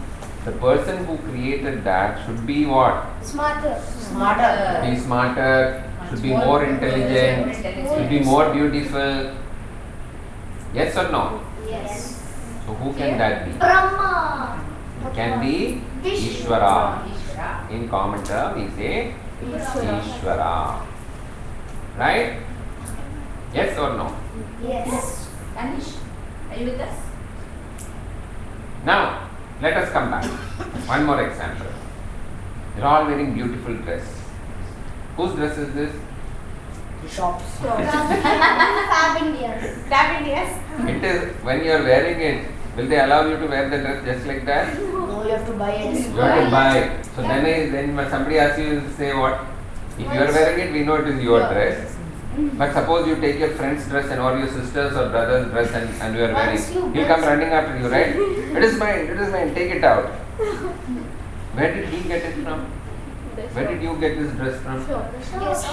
the person who created that should be what? Smarter. Smarter. Be smarter, should be more intelligent, should be more beautiful. Yes or no? Yes. So who can that be? Brahma. It can be Vishnu. Ishvara. Ishvara. In common term, we say Ishvara. Right? Yes or no? Yes. Anish, are you with us? Now, let us come back. One more example. You're all wearing beautiful dress. Whose dress is this? Shops. Fab Indians. It is, when you are wearing it, will they allow you to wear the dress just like that? No, you have to buy it. You have to buy. So then when somebody asks you, you say what? If you are wearing it, we know it is your dress. But suppose you take your friend's dress and or your sister's or brother's dress and you are wearing Once you it. He'll come running after you, right? It is mine, take it out. Where did he get it from? Where did you get this dress from? Yes.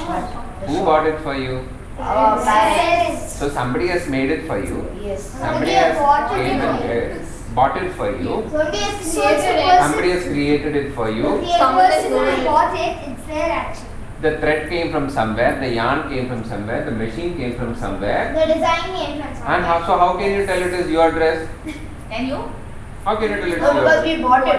Who bought it for you? Yes. So somebody has made it for you. Yes. Somebody Somebody has bought it came for and bought it for you. Somebody has created it. Somebody has created it for you. The person who bought it, it's there actually. The thread came from somewhere, the yarn came from somewhere, the machine came from somewhere. The design came from somewhere. And how can you tell it is your dress? Can you? How can you tell it is No, your because dress? we bought it.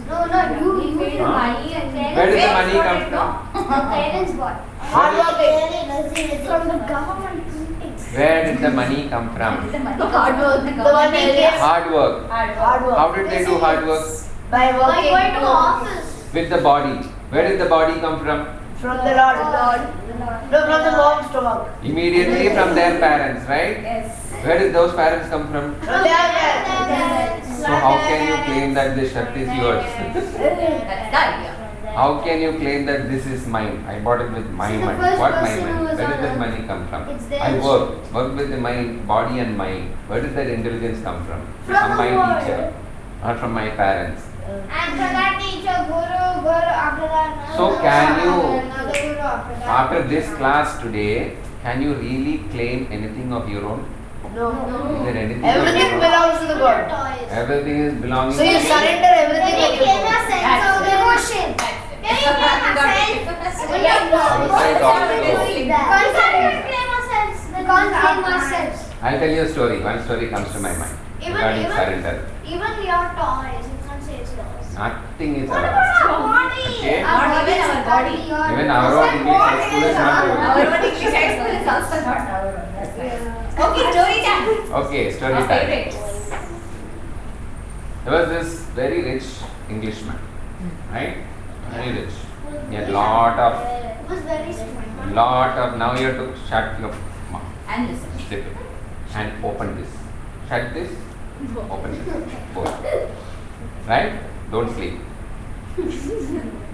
No, you paid the Huh? money and Where did the Parents money bought come it, from? the parents bought. Hard work. It's from the government. Where did the money come from? The money Hard comes work. from The government. money came Hard work. hard work. How did they do hard work? By By working going to office. With the body. Where did the body come from? from the Lord. No, from the mom's stomach. Immediately from their parents, right? Yes. Where did those parents come from? From their parents. So how can you claim that this shirt is yours? That's the idea. How can you claim that this is mine? I bought it with my See, the money. first What my person who money? was Where did on that a- money come from? It's their I work with my body and mind. Where did that intelligence come from? From the my world. teacher, not from my parents. And from that teacher, guru, after that. So another can guru, you- Another guru after that. After this class today, can you really claim anything of your own? No. Is there anything Everything of your own? belongs to the God. Toys. Everything is belonging So to you you. surrender everything Can to you give the me a sense of devotion? Can you claim ourselves? We are Outside also. Can't claim ourselves. We can't claim ourselves. I'll tell you a story. One story comes to my mind regarding surrender. Even your toys, you can't say it's yours. Nothing is What ours. about our body? Okay. Our Not body even is our body. yours. Even our own English high school is not Our ours. Our own English high school is also not our own. That's right. Okay, story time. Okay, story Our time. favorites. There was this very rich Englishman, right? Very rich. He had lot of. It was very strong. Now you have to shut your mouth, And listen. zip it, and open this. Shut this, open this. Both. Right? Don't sleep.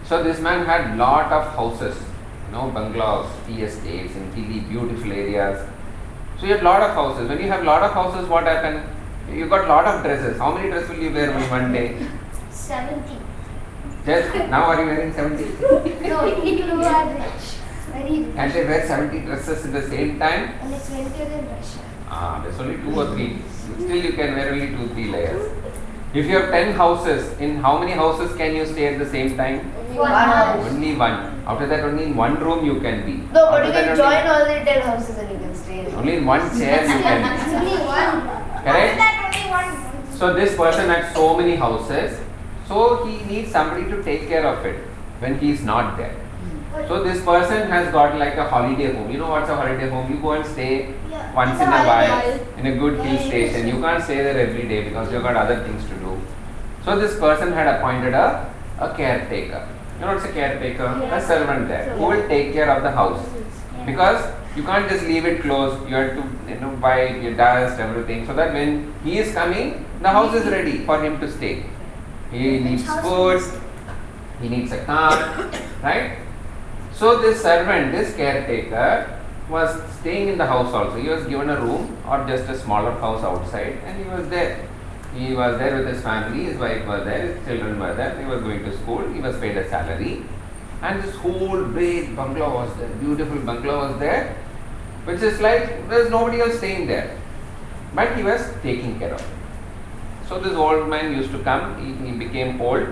So this man had lot of houses, bungalows, tea estates in really beautiful areas. So you had lot of houses. When you have lot of houses, what happened? You got lot of dresses. How many dresses will you wear in one day? 70. Just now are you wearing 70? No, you are rich. Very rich. Can they wear 70 dresses at the same time? And it's winter in Russia. There's only 2 or 3. Still you can wear only 2-3 layers. If you have 10 houses, in how many houses can you stay at the same time? One house. Only one. After that only in one room you can be. No, but After you that can only- join all the 10 houses and you can stay in it. Only in one chair you can be. Only one. Correct? After that, only one. So this person had so many houses, so he needs somebody to take care of it when he is not there. So this person has got like a holiday home. You know what's a holiday home? You go and stay Yeah. once It's in a while holiday. in a good hill Yeah, station. You can't stay there every day because you've got other things to do. So this person had appointed a caretaker. You know what's a caretaker? A servant there who will take care of the house. Because you can't just leave it closed. You have to buy your dust, everything, so that when he is coming, the house is ready for him to stay. He needs food, he needs a car, right? So this servant, this caretaker, was staying in the house also. He was given a room or just a smaller house outside, and he was there. He was there with his family, his wife was there, his children were there, he was going to school, he was paid a salary, and this whole big bungalow was there, beautiful bungalow was there, which is like there is nobody else staying there, but he was taking care of it. So this old man used to come, he became old.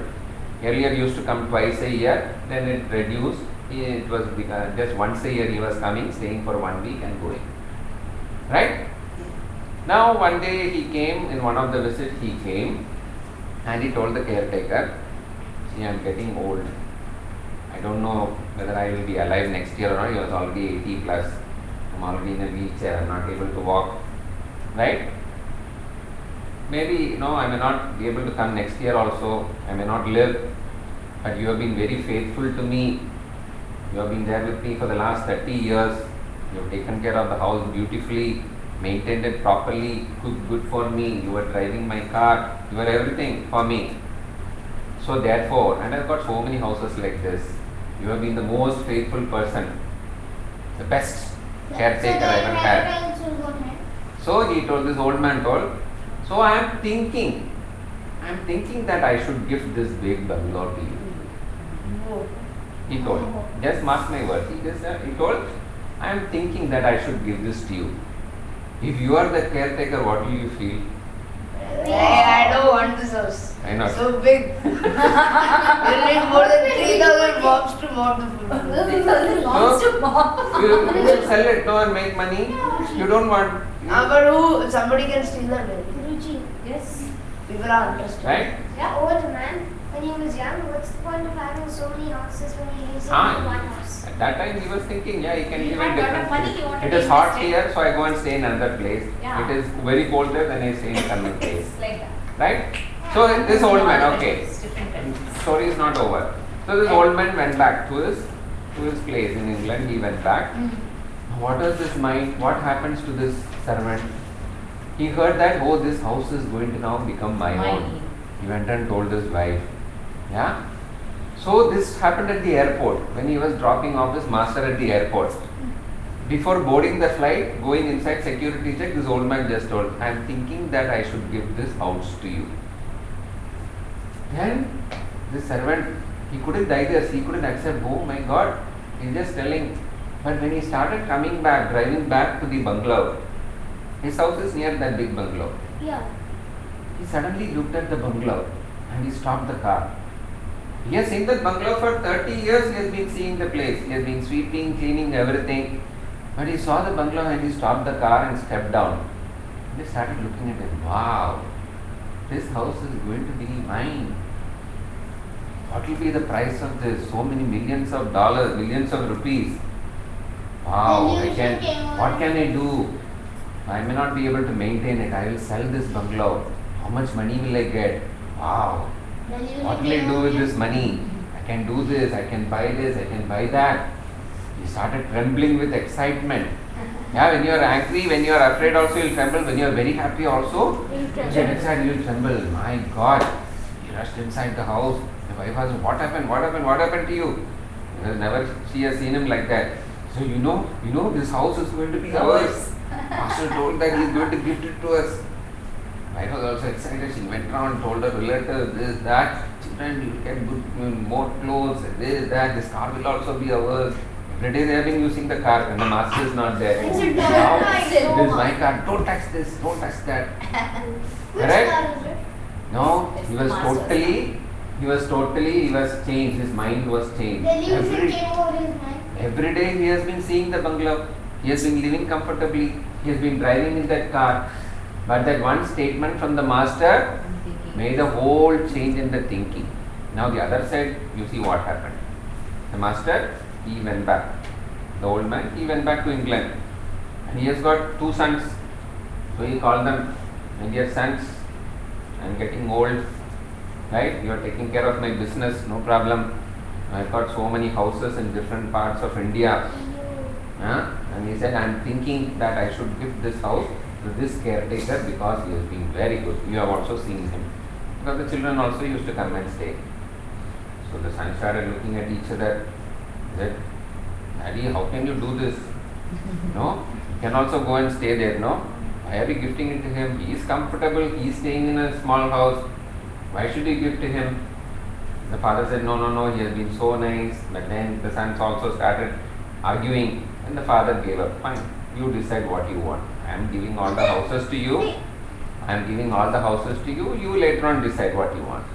Earlier he used to come twice a year, then it reduced. It was just once a year he was coming, staying for 1 week and going. Right? Now one day he came, in one of the visits he came and he told the caretaker, see, I am getting old. I don't know whether I will be alive next year or not. He was already 80 plus. I am already in a wheelchair, I am not able to walk. Right? Maybe, I may not be able to come next year also. I may not live. But you have been very faithful to me. You have been there with me for the last 30 years. You have taken care of the house beautifully, maintained it properly, cooked good for me. You were driving my car. You were everything for me. So therefore, and I've got so many houses like this. You have been the most faithful person. The best caretaker I ever had. So he told, this old man told, so I am thinking that I should give this big bungalow to you. He told, just mark my words. He told, I am thinking that I should give this to you. If you are the caretaker, what will you feel? I don't want this house. I know. So big. You need more than 3,000 bombs to mount the food. You will sell it now and make money. You don't want. But who? Somebody can steal that building. Yes. People are interested. Right? Yeah, old man, when he was young, what's the point of having so many houses when he lives in one house? At that time he was thinking, he can He live had in lot of different money, places. he wanted It to is hot invest in- here, so I go and stay in another place. Yeah. It is very cold there, then I stay in another place. It's like that. Right? So this old man, okay. It's different. Story is not over. So this old man went back to his place in England. He went back. What does this mind? What happens to this servant? He heard that, this house is going to now become my own. He went and told his wife. Yeah. So this happened at the airport when he was dropping off his master at the airport. Before boarding the flight, going inside security check, this old man just told, I am thinking that I should give this house to you. Then this servant, he couldn't digest, he couldn't accept, oh my God, he's just telling. But when he started coming back, driving back to the bungalow, his house is near that big bungalow. Yeah. He suddenly looked at the bungalow and he stopped the car. He has seen that bungalow for 30 years, he has been seeing the place. He has been sweeping, cleaning, everything. But he saw the bungalow and he stopped the car and stepped down. They started looking at him. Wow, this house is going to be mine. What will be the price of this? So many millions of dollars, millions of rupees. Wow, what can I do? I may not be able to maintain it. I will sell this bungalow. How much money will I get? Wow. What will I do with this money? I can do this, I can buy this, I can buy that. He started trembling with excitement. Yeah, when you are angry, when you are afraid also you will tremble. When you are very happy also, you get excited, you will tremble. My God. He rushed inside the house. The wife asked, what happened to you? She has seen him like that. So you know, this house is going to be ours. Master told that he is going to gift it to us. Wife was also excited. She went around, told her relatives, this, that. Children, you get good, more clothes, this, that. This car will also be ours. Every day they have been using the car when the master is not there. Now, this is my car. Don't touch this, don't touch that. Which Correct? car is it? No, he was changed. His mind was changed. The illusion came over his mind. Every day he has been seeing the bungalow. He has been living comfortably. He has been driving in that car. But that one statement from the master made a whole change in the thinking. Now the other side, you see what happened. The master, he went back. The old man, he went back to England. And he has got 2 sons. So he called them, my dear sons, I am getting old. Right? You are taking care of my business, no problem. I have got so many houses in different parts of India. And he said, I am thinking that I should give this house to this caretaker because he has been very good. You have also seen him. Because the children also used to come and stay. So the sons started looking at each other. He said, Daddy, how can you do this? No? You can also go and stay there, no? Why are you gifting it to him? He is comfortable, he is staying in a small house. Why should you give to him? The father said, no, he has been so nice. But then the sons also started arguing, and the father gave up. Fine, you decide what you want. I am giving all the houses to you. You later on decide what you want.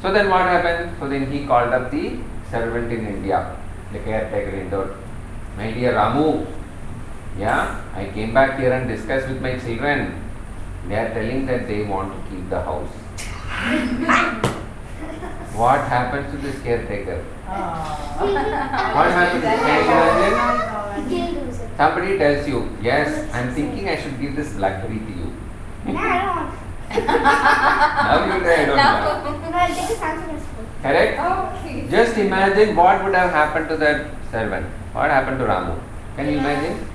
So then what happened? So then he called up the servant in India, the caretaker in Indore. My dear Ramu, yeah, I came back here and discussed with my children. They are telling that they want to keep the house. What happens to this caretaker? What happens? Can you imagine? Somebody tells you, yes, I am thinking I should give this BlackBerry to you. No, I don't. Now you try, I don't know. No, I'll take a Samsung S4. Correct? Okay. Just imagine what would have happened to that servant. What happened to Ramu? Can you imagine?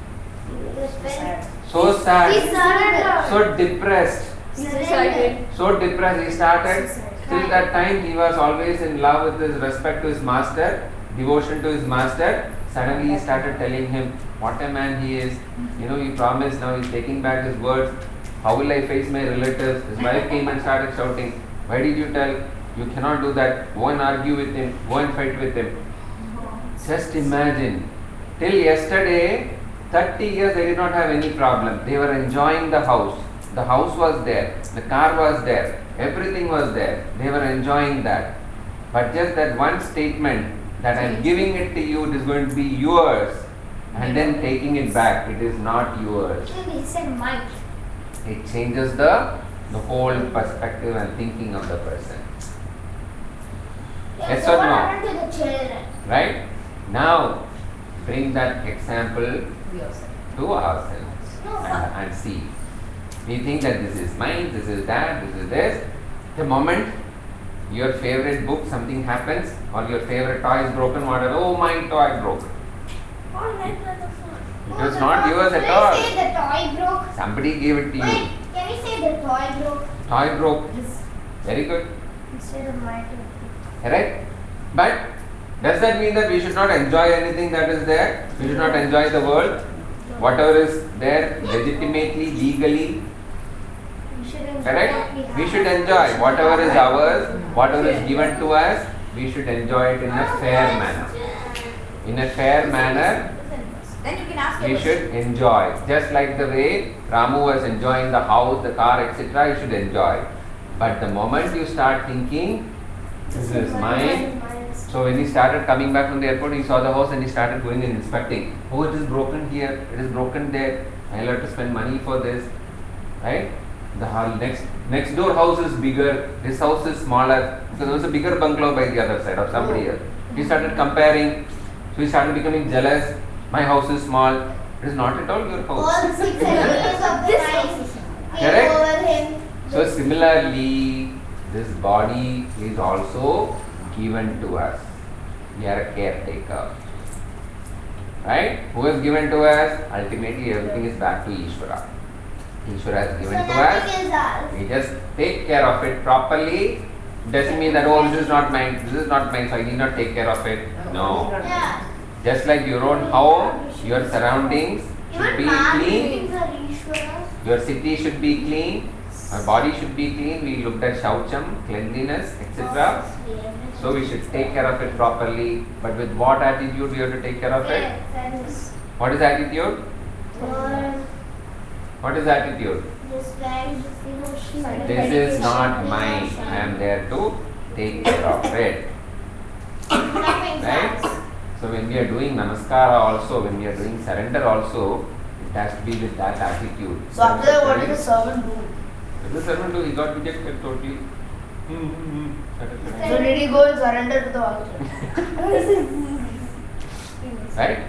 So He sad, surrendered. so depressed. Surrendered. So depressed, he started. Till that time, he was always in love with his respect to his master, devotion to his master. Suddenly, he started telling him what a man he is. You know, he promised, now he's taking back his words. How will I face my relatives? His wife came and started shouting, why did you tell? You cannot do that. Go and argue with him. Go and fight with him. Just imagine. Till yesterday, 30 years they did not have any problem. They were enjoying the house. The house was there. The car was there. Everything was there. They were enjoying that. But just that one statement that I am giving it to you, it is going to be yours, and then taking it back, it is not yours. He said mine. It changes the whole perspective and thinking of the person. Yes So or what no? happened to the children? Right? Now, bring that example Yourself. to ourselves No, and see. We think that this is mine, this is that, this is this. The moment your favorite book, something happens, or your favorite toy is broken, whatever, oh, my toy broke. all night on the phone. It was not yours at all. Can you say the toy broke? Somebody gave it to you. Wait, can you say the toy broke? Toy broke. Very good. Instead of my toy. Correct? But does that mean that we should not enjoy anything that is there? We should not enjoy the world? Whatever is there legitimately, legally, We should enjoy correct? what we have. We should enjoy whatever is ours, whatever is given to us, we should enjoy it in a fair manner. In a fair manner, Then you can ask your we should enjoy. Just like the way Ramu was enjoying the house, the car, etc., you should enjoy. But the moment you start thinking, this is mine. So when he started coming back from the airport, he saw the house and he started going and inspecting. Oh, it is broken here, it is broken there. I'll have to spend money for this, right? The next door house is bigger. This house is smaller because there was a bigger bungalow by the other side of somebody else. He started comparing, so he started becoming jealous. My house is small. It is not at all your All house. 6 enemies of the night came Correct? over him. So similarly, this body is also given to us. We are a caretaker. Right? Who has given to us? Ultimately, everything is back to Ishvara. Ishvara has given So to us. nothing is ours. We just take care of it properly. Doesn't mean that, oh, this is not mine, so I need not take care of it. No. Yeah. Just like your own home, your surroundings should be Even man clean. things are Ishvara. Your city should be clean. Our body should be clean. We looked at shaucham, cleanliness, etc. So we should take care of it properly. But with what attitude we have to take care of it? Yes, that is What is attitude? Lord, What is attitude? this bag, This is not mine. I am there to take care of it. Nothing Right? ours. So when we are doing namaskara also, when we are doing surrender also, it has to be with that attitude. So after that, what did the servant do? What did the servant do? He got rejected totally. So did he go and surrender to the altar? Right?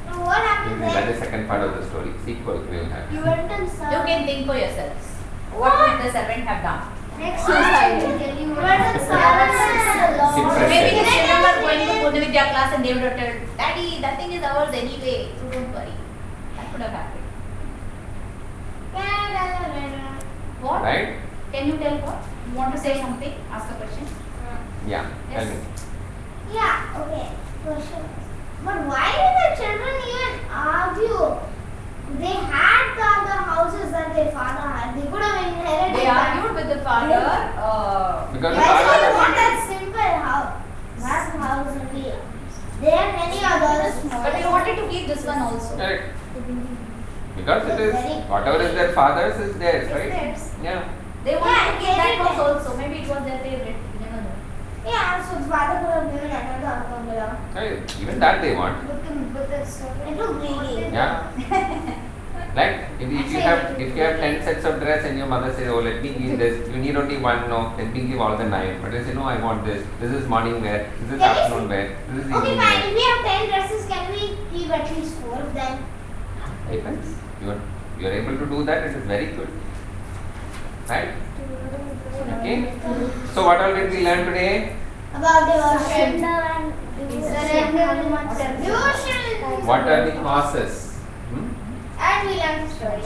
Now what happened That then? is second part of the story. Sequel we will have. You went and saw. You can think for yourselves. What would the servant have done? Next time, you went and saw. Depression. Maybe his children were going to Purnavidya class and they would have told, Daddy, that thing is ours anyway, so don't worry. That could have happened. What? Right? Can you tell what? You want to say something? Ask a question. Yeah. Tell Yes. me. Yeah, okay. Question. But why did the children even argue? They had the other houses that their father had. They could have inherited They that. argued with the father. Because the That's why father they want that simple house. That house only. There are many others small. But they wanted to keep this one also. Correct. Because it is whatever is their father's is theirs, right? Theirs. Yeah. They wanted to keep that Yeah, house also. Maybe it was their favorite. You never know. Yeah, so the father could have given another bungalow. Right. Even that they want. But it's too greedy. Yeah. Like if you have 10 sets of dress and your mother says, oh, let me give this, you need only one, no, let me give all the 9. But they say, no, I want this. This is morning wear, this is afternoon wear, this is Okay, evening fine. wear. If we have 10 dresses, can we keep at least 4 of them? Depends. You are able to do that, it is very good. Right? Okay. So what all did we learn today? About devotion. What are the causes? And we learned story.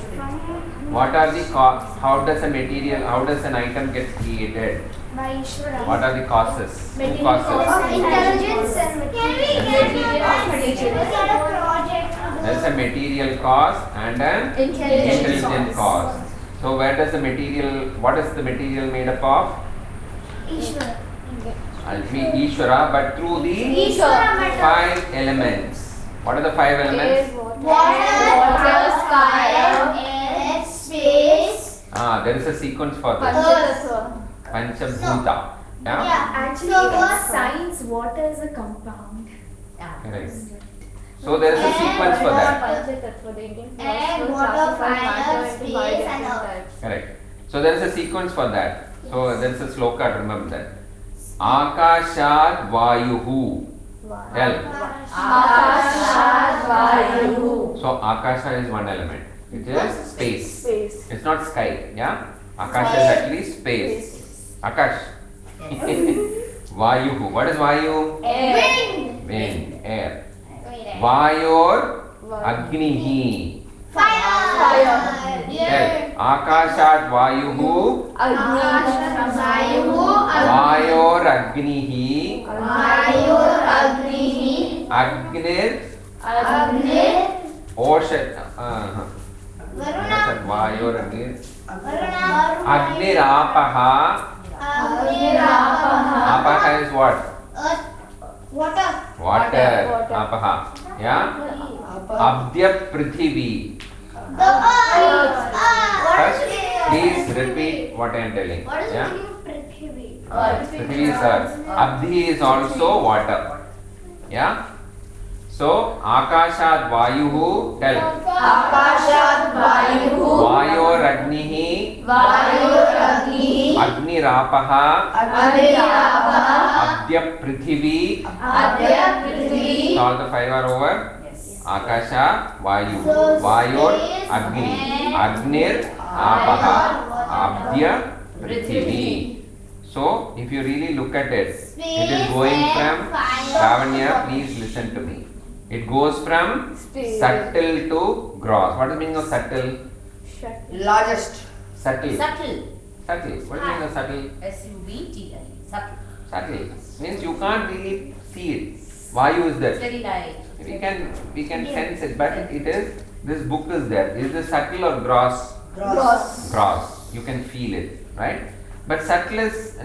What are the how does an item get created? By Ishvara. What are the causes? Who Material causes? causes. Intelligence and can we get a project? There is a material cause and an intelligent cause. So what is the material made up of? Ishvara. Ultimately Ishvara, but through the Ishvara. 5 elements. What are the 5 elements? Water, fire, air, space. There is a sequence for this. Panchabhuta. Yeah? Actually, So in what? science, water is a compound. Correct. So there is a sequence for that. Panchatattva, the Indian Air, philosophers water, classify fire, matter into space 5 and different earth. types. Correct. So there is a sequence for that. So there is a sloka, remember that. Akashat Vayuhu. Tell. So Akasha is one element, which is space. It's not sky. Yeah. Akasha is actually space. Akash. Vayuhu. What is Vayu? Wind. Wind. Air. Vayor Agnihi. Fire. Tell. Akashat Vayuhu. Vayor Agnihi. Agnir. Ocean. Varuna. Vayor Agnir. Varuna. Agnir Apaha. Apaha is what? Earth. Water. Water. Apaha. Yeah. Abdya Prithivi. The earth. First, please repeat what I am telling. What is Yeah. the meaning of Prithvi? Prithvi is earth. Abdi is also water. Yeah. So Akashat Vayuhu. Tell. Vayor Agnihi. Agnirapaha. Abdya Prithivi. So all the 5 are over. Akasha, Vayu, So, Vayor, space, Agni, air, Agnir, Apaha, water. Abdya, Prithivi. So, if you really look at it, it is Space, going air, from fire, Lavanya, please listen to me. It goes from subtle to gross. What is the meaning of subtle? Largest. Subtle. Subtle. Subtle. What is the meaning of subtle? SUBTLE. Subtle. Subtle means you can't really see it. Vayu is there. It's very light. We can sense it, but it is, this book is there. Is this subtle or gross? Gross. You can feel it, right? But subtle is,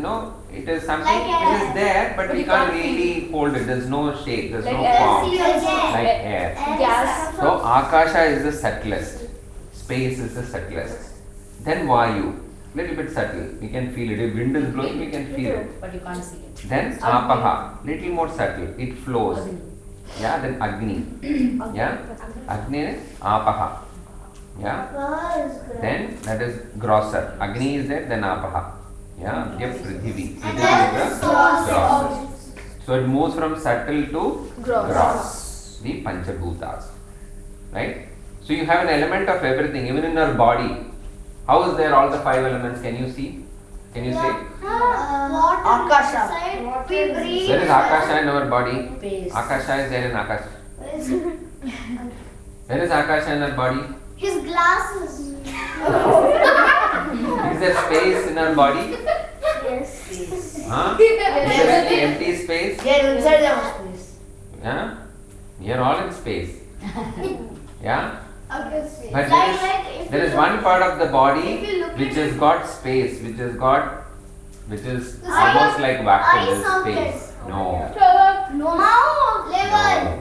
it is something, Like it is air. there, but we you can't can't really hold it. There's no shape, there's Like no air. form. Air. Like air. Gas. So Akasha is the subtlest. Space is the subtlest. Then Vayu, little bit subtle. We can feel it. If wind is blowing, we can feel it. But you can't see it. Then Apaha, little more subtle. It flows. Yeah, then Agni. Yeah, Agni is Apaha. Yeah, then that is grosser. Agni is there, then Apaha. Yeah, give Prithivi. And Prithivi then is the gross. gross. So it moves from subtle to Gross. gross. The Panchabhutas. Right? So you have an element of everything, even in our body. How is there all the 5 elements? Can you see? Can you say? Water. Akasha. Inside, we breathe. Where is Akasha in our body? Space. Akasha is there in Akasha. Where is Akasha in our body? His glasses. Is there space in our body? Yes. Huh? Is there any empty space? They are inside the space. Yeah? We are all in space. Yeah? But Like there is one part of the body if you look which at has got space, which is The almost like vacuum, eye this socket. space. No. Mouth, liver,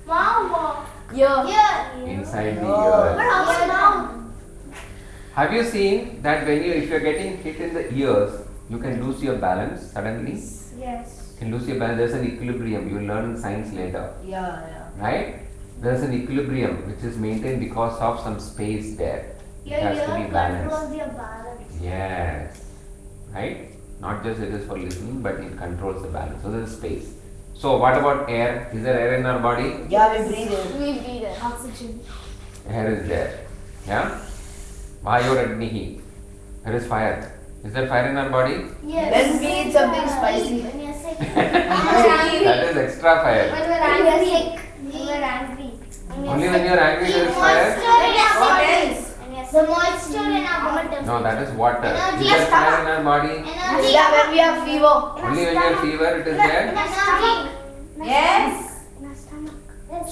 No. mouth, Yeah. ear. Inside the No. ear. But how mouth? Have you seen that if you are getting hit in the ears, you can lose your balance suddenly? Yes. You can lose your balance. There's an equilibrium. You will learn in science later. Yeah. Right? There's an equilibrium which is maintained because of some space there. Your It has to be ear balanced. controls your balance. Yes. Right? Not just it is for listening, but it controls the balance. So there is space. So what about air? Is there air in our body? Yeah, we breathe it. We breathe it. Oxygen. Air is there. Yeah? Vayoragnihi. There is fire. Is there fire in our body? Yes. When we eat something spicy. When you're sick. That is extra fire. When we're angry. When we're angry. Only when you are angry there is fire? What else? The moisture in our body. No, that is water. Energy. Is there fire in our body? Energy. Yeah, when we have fever. Only when you have fever it is there? Energy. Yes. In our stomach.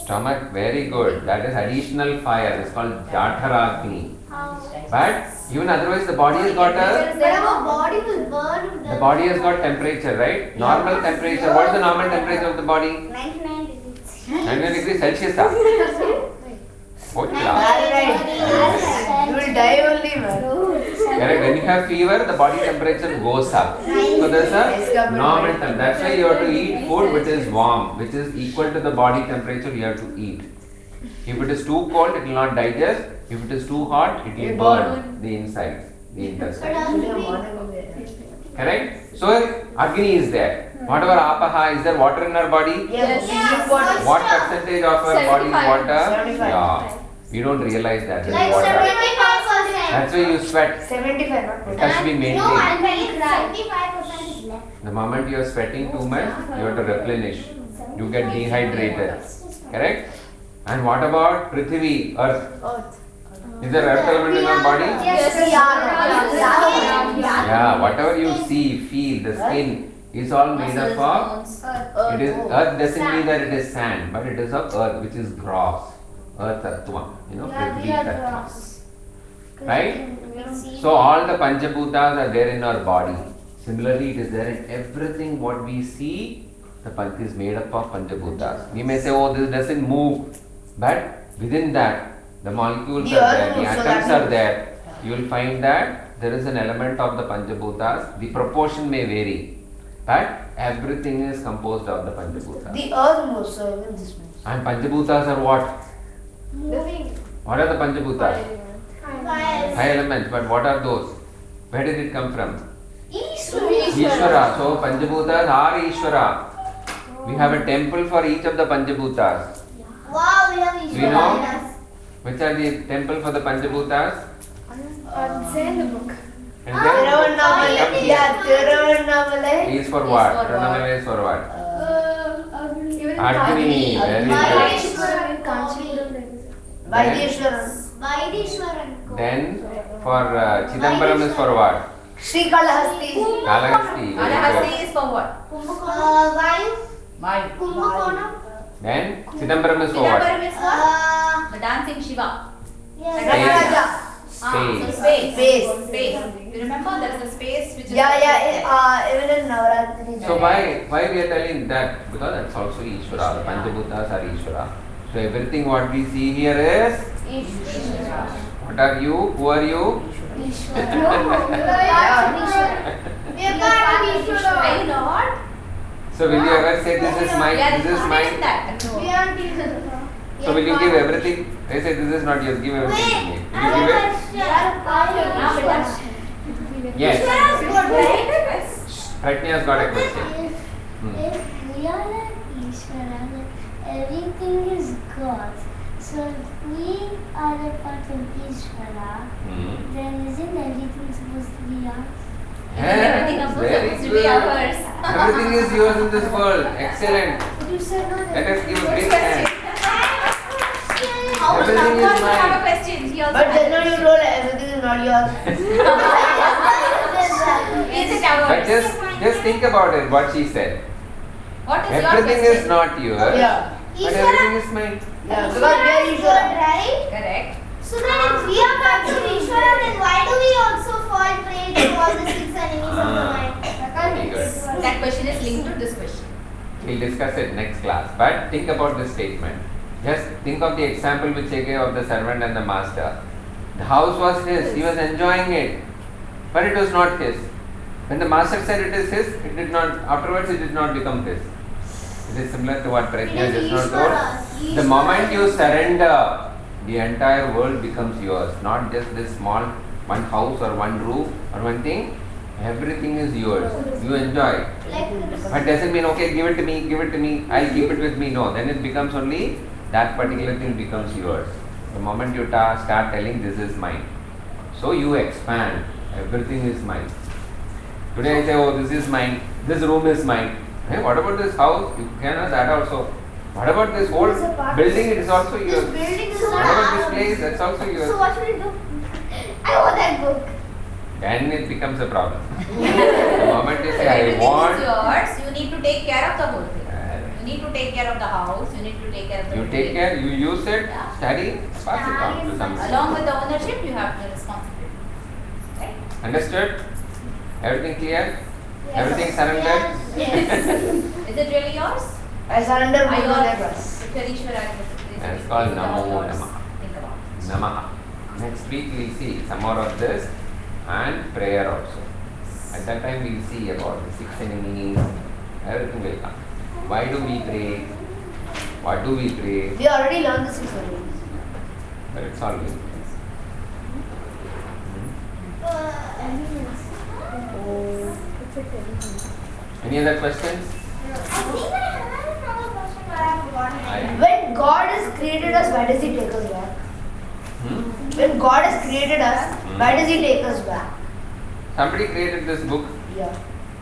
Stomach, very good. That is additional fire. It's called Jatharagni. But even otherwise the body has got But our body will burn. the body has got temperature, right? Normal temperature. What is the normal temperature of the body? 99 degrees. 99 degrees Celsius. What? You will die only, man. Correct. When you have fever, the body temperature goes up. So there's a normal temperature. That's why you have to eat food which is warm, which is equal to the body temperature you have to eat. If it is too cold, it will not digest. If it is too hot, it will burn the insides, the intestine. Correct? So Agni is there. Whatever apaha, is there water in our body? Yes, we drink water. What percentage of our body is 75. water? 75. Yeah. We don't realize that there is Like water. 75%. That's why you sweat. 75, not It has to be No, maintained. and when it's 75% is left. The moment you are sweating too much, you have to replenish. You get dehydrated. Correct? And what about Prithvi, Earth? Earth. Is there earth element in our body? Yes, Yeah, whatever you see, feel, the skin is all made up of. It is earth doesn't mean that it is sand, but it is of earth, which is gross. Earth tattva, Prithvi tattva. Right? So all the Panchabhutas are there in our body. Similarly, it is there in everything what we see. The Panch is made up of Panchabhutas. We may say, oh, this doesn't move, but within that, the molecules The are earth there, the moves, so atoms that are there. You will find that there is an element of the Panchabhutas. The proportion may vary, but everything is composed of the Panchabhutas. The earth moves, so even this moves. And Panchabhutas are what? Moving. What are the Panchabhutas? Fire. 5 elements, but what are those? Where did it come from? Ishwara. Ishvara. So Panchabhutas are Ishvara. We have a temple for each of the Panchabhutas. Wow, we have Ishwara. Do you know? in us. Which are the temple for the Panchabhutas? Say in the book. And then Tiruvannamalai. Yeah, Tiruvannamalai. is for what? Is for what? Tiruvannamalai is for what? Even in Agni. Kali. Very good. Vaideshwaran. In Kanchipuram, there is a- Vaideshwaran. Vaideshwaran. Then for Chidambaram is for what? Sri Kalahasti. Kalahasti. Very good. Kalahasti is for what? Vayu. Mine. Kumbakonam. Then Chidambaram is for what? Chidambaram is what? The dancing Shiva. Yes. Nataraja. So Space. space. You remember there is a space which is Even in Navaratri. So why we are telling that? Because that's also Ishvara. The Panchabhutas are Ishvara. So everything what we see here is. What are you? Who are you? We are part of Ishwara. Are you not? So will you ever say this is mine? Yeah, This is mine. that. We are Ishwara. So will you give everything? They say this is not yours. Give everything to me. Wait, Will you give it? Yes. Pratnya has got a question. If we are like Ishwara, everything is God. So if we are a part of Ishwara, then isn't everything supposed to be ours? Everything Yes, is very supposed to be good. ours. Everything is yours in this world. Excellent. But you said not Let us give a everything. big hand. How Everything is have a mine. question. He also But has then a now you question. told everything is not yours. Is it ours? But just think about it. What she said. What is your Everything question? is not yours. Yeah. But everything is mine. Yeah, because we Ishvara are is Ishvara. good, right? Correct. So then if we are parts of Ishvara, then why do we also fall prey to all the six enemies of the mind? Very good. That question is linked to this question. We'll discuss it next class. But think about this statement. Just think of the example which I gave of the servant and the master. The house was his. He was enjoying it. But it was not his. When the master said it is his, it did not, afterwards it did not become his. It is similar to what Pratya just now told. The moment you surrender, the entire world becomes yours. Not just this small one house or one roof or one thing. Everything is yours. You enjoy. But doesn't mean, okay, give it to me, I'll keep it with me. No, then it becomes only that particular thing becomes yours. The moment you start telling this is mine. So you expand. Everything is mine. Today I say, oh, this is mine. This room is mine. Hey, what about this house? You can have that also. What about this whole building? It is also yours. This building is What about this place? That's also So yours. what should we do? I want that book. Then it becomes a problem. The moment you say, I Everything want, is yours. You need to take care of the whole thing. You need to take care of the house. You need to take care of the you building. take care, you use it, Yeah. study, pass it on to someone. Along with the ownership, you have the responsibility. Right? Understood? Everything clear? Everything surrendered? Yes. Is it really yours? I surrender Are both you of all the class. It's called Namo Namaha. Think about it. Namaha. Next week we'll see some more of this and prayer also. At that time we'll see about the six enemies, everything will come. Why do we pray? What do we pray? We already learned this already. But it's all linked. Any other questions? I think I have another question, but I forgot it. When God has created us, why does He take us back? When God has created us, why does He take us back? Somebody created this book. Yeah.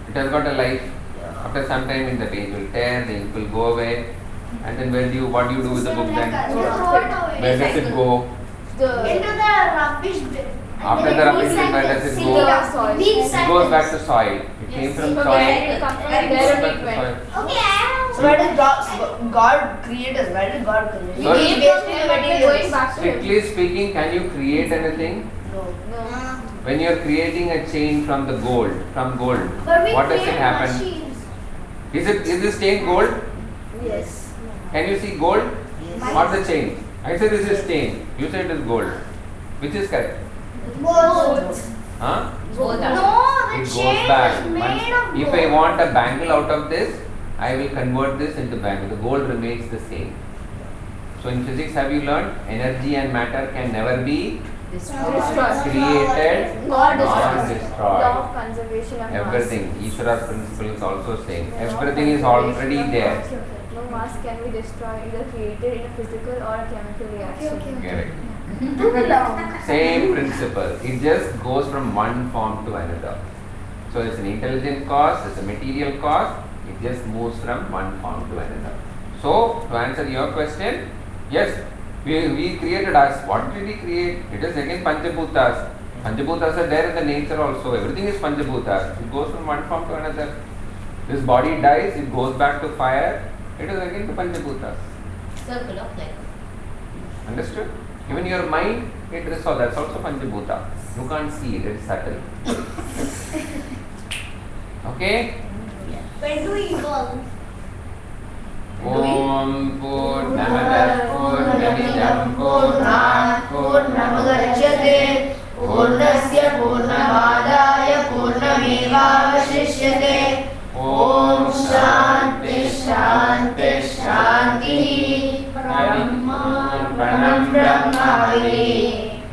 It has got a life. After some time in the page will tear, the ink will go away. And then what do you do with the book then? Where does it go? Into the rubbish bin. After the rubbish bin, where does it go? It goes back to soil. It came from soil. Correct. It goes back to soil. Okay, I have. So why does God create us? Why did God create us? Sorry? He based in the materials. Strictly speaking, can you create anything? No. When you are creating a chain from gold, But we what does it create happen? machines. Is this chain gold? Yes. Can you see gold? Or the chain? I say this is chain. You say it is gold. Which is correct? Both. Huh? Both are. No, It the goes chain back. is made of gold. If I want a bangle out of this, I will convert this into bangle. The gold remains the same. So in physics, have you learned energy and matter can never be created, God nor destroys. destroyed. Law of conservation of Everything. Ishvara's principle is also saying everything is already there. No mass can be destroyed, either created in a physical or a chemical reaction. Correct. Same principle. It just goes from one form to another. So it's an intelligent cause, it's a material cause. It just moves from one form to another. So to answer your question, yes, we created us. What did we create? It is again Panchabhutas. Panchabhutas are there in the nature also. Everything is Panchabhutas. It goes from one form to another. This body dies, it goes back to fire. It is again the Panchabhutas. Circle of life. Understood? Even your mind, that's also Panchabhuta. You can't see it, it is subtle. Okay? When do we evolve? Om Purnamada Purnamidam Purnat Purnamudachyate Purnasya Purnamadaya Purnamevavashishyate Om Shanti Shanti Shanti Pranam Brahmavi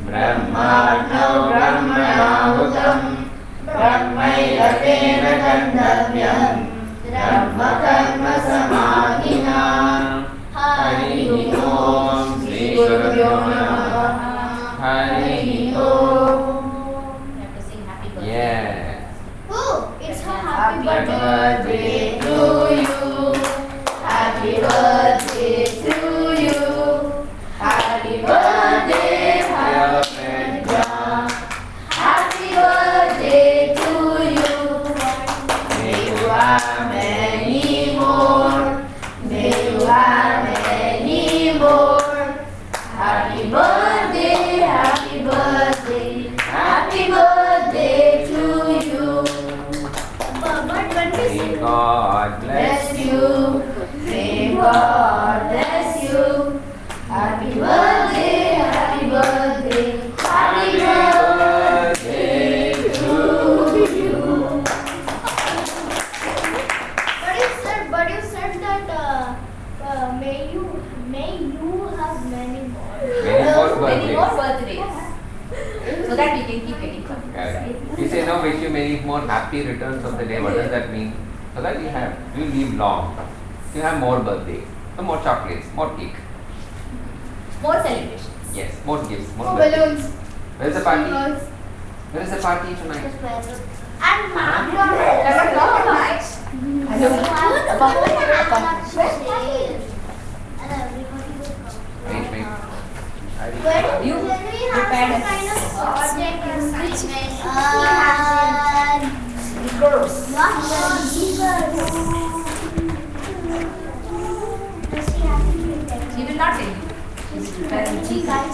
Brahmarnau Brahmanahutam Brahmairatena Gandhavyam Brahma Karma Samahina Hari Om Sri Gurubhyo Namaha Hari Om. You have to sing happy birthday. Yes. Oh, it's her Happy happy birthday. birthday to you. Happy birthday to you. Happy birthday, Bharatendra. Happy birthday to you. May you have many more. May you have many God bless you. May God bless you. Happy birthday, happy birthday, happy birthday to you. But you said that may you have many more. Many more Many more birthdays. birthdays. So that we can keep getting some. Correct. You say no, wish you many more happy returns of the day. What does that mean? So that you live long. You have more birthdays. So more chocolates, more cake. More celebrations. Yes, more gifts, more Oh, birthdays. balloons. Where's the party? Balloons. Where is the party tonight? And McDonald's. And everybody will come. Wait. When You we have prepared some kind of project or assignment, Girls. She will not tell you. She's preparing cheese.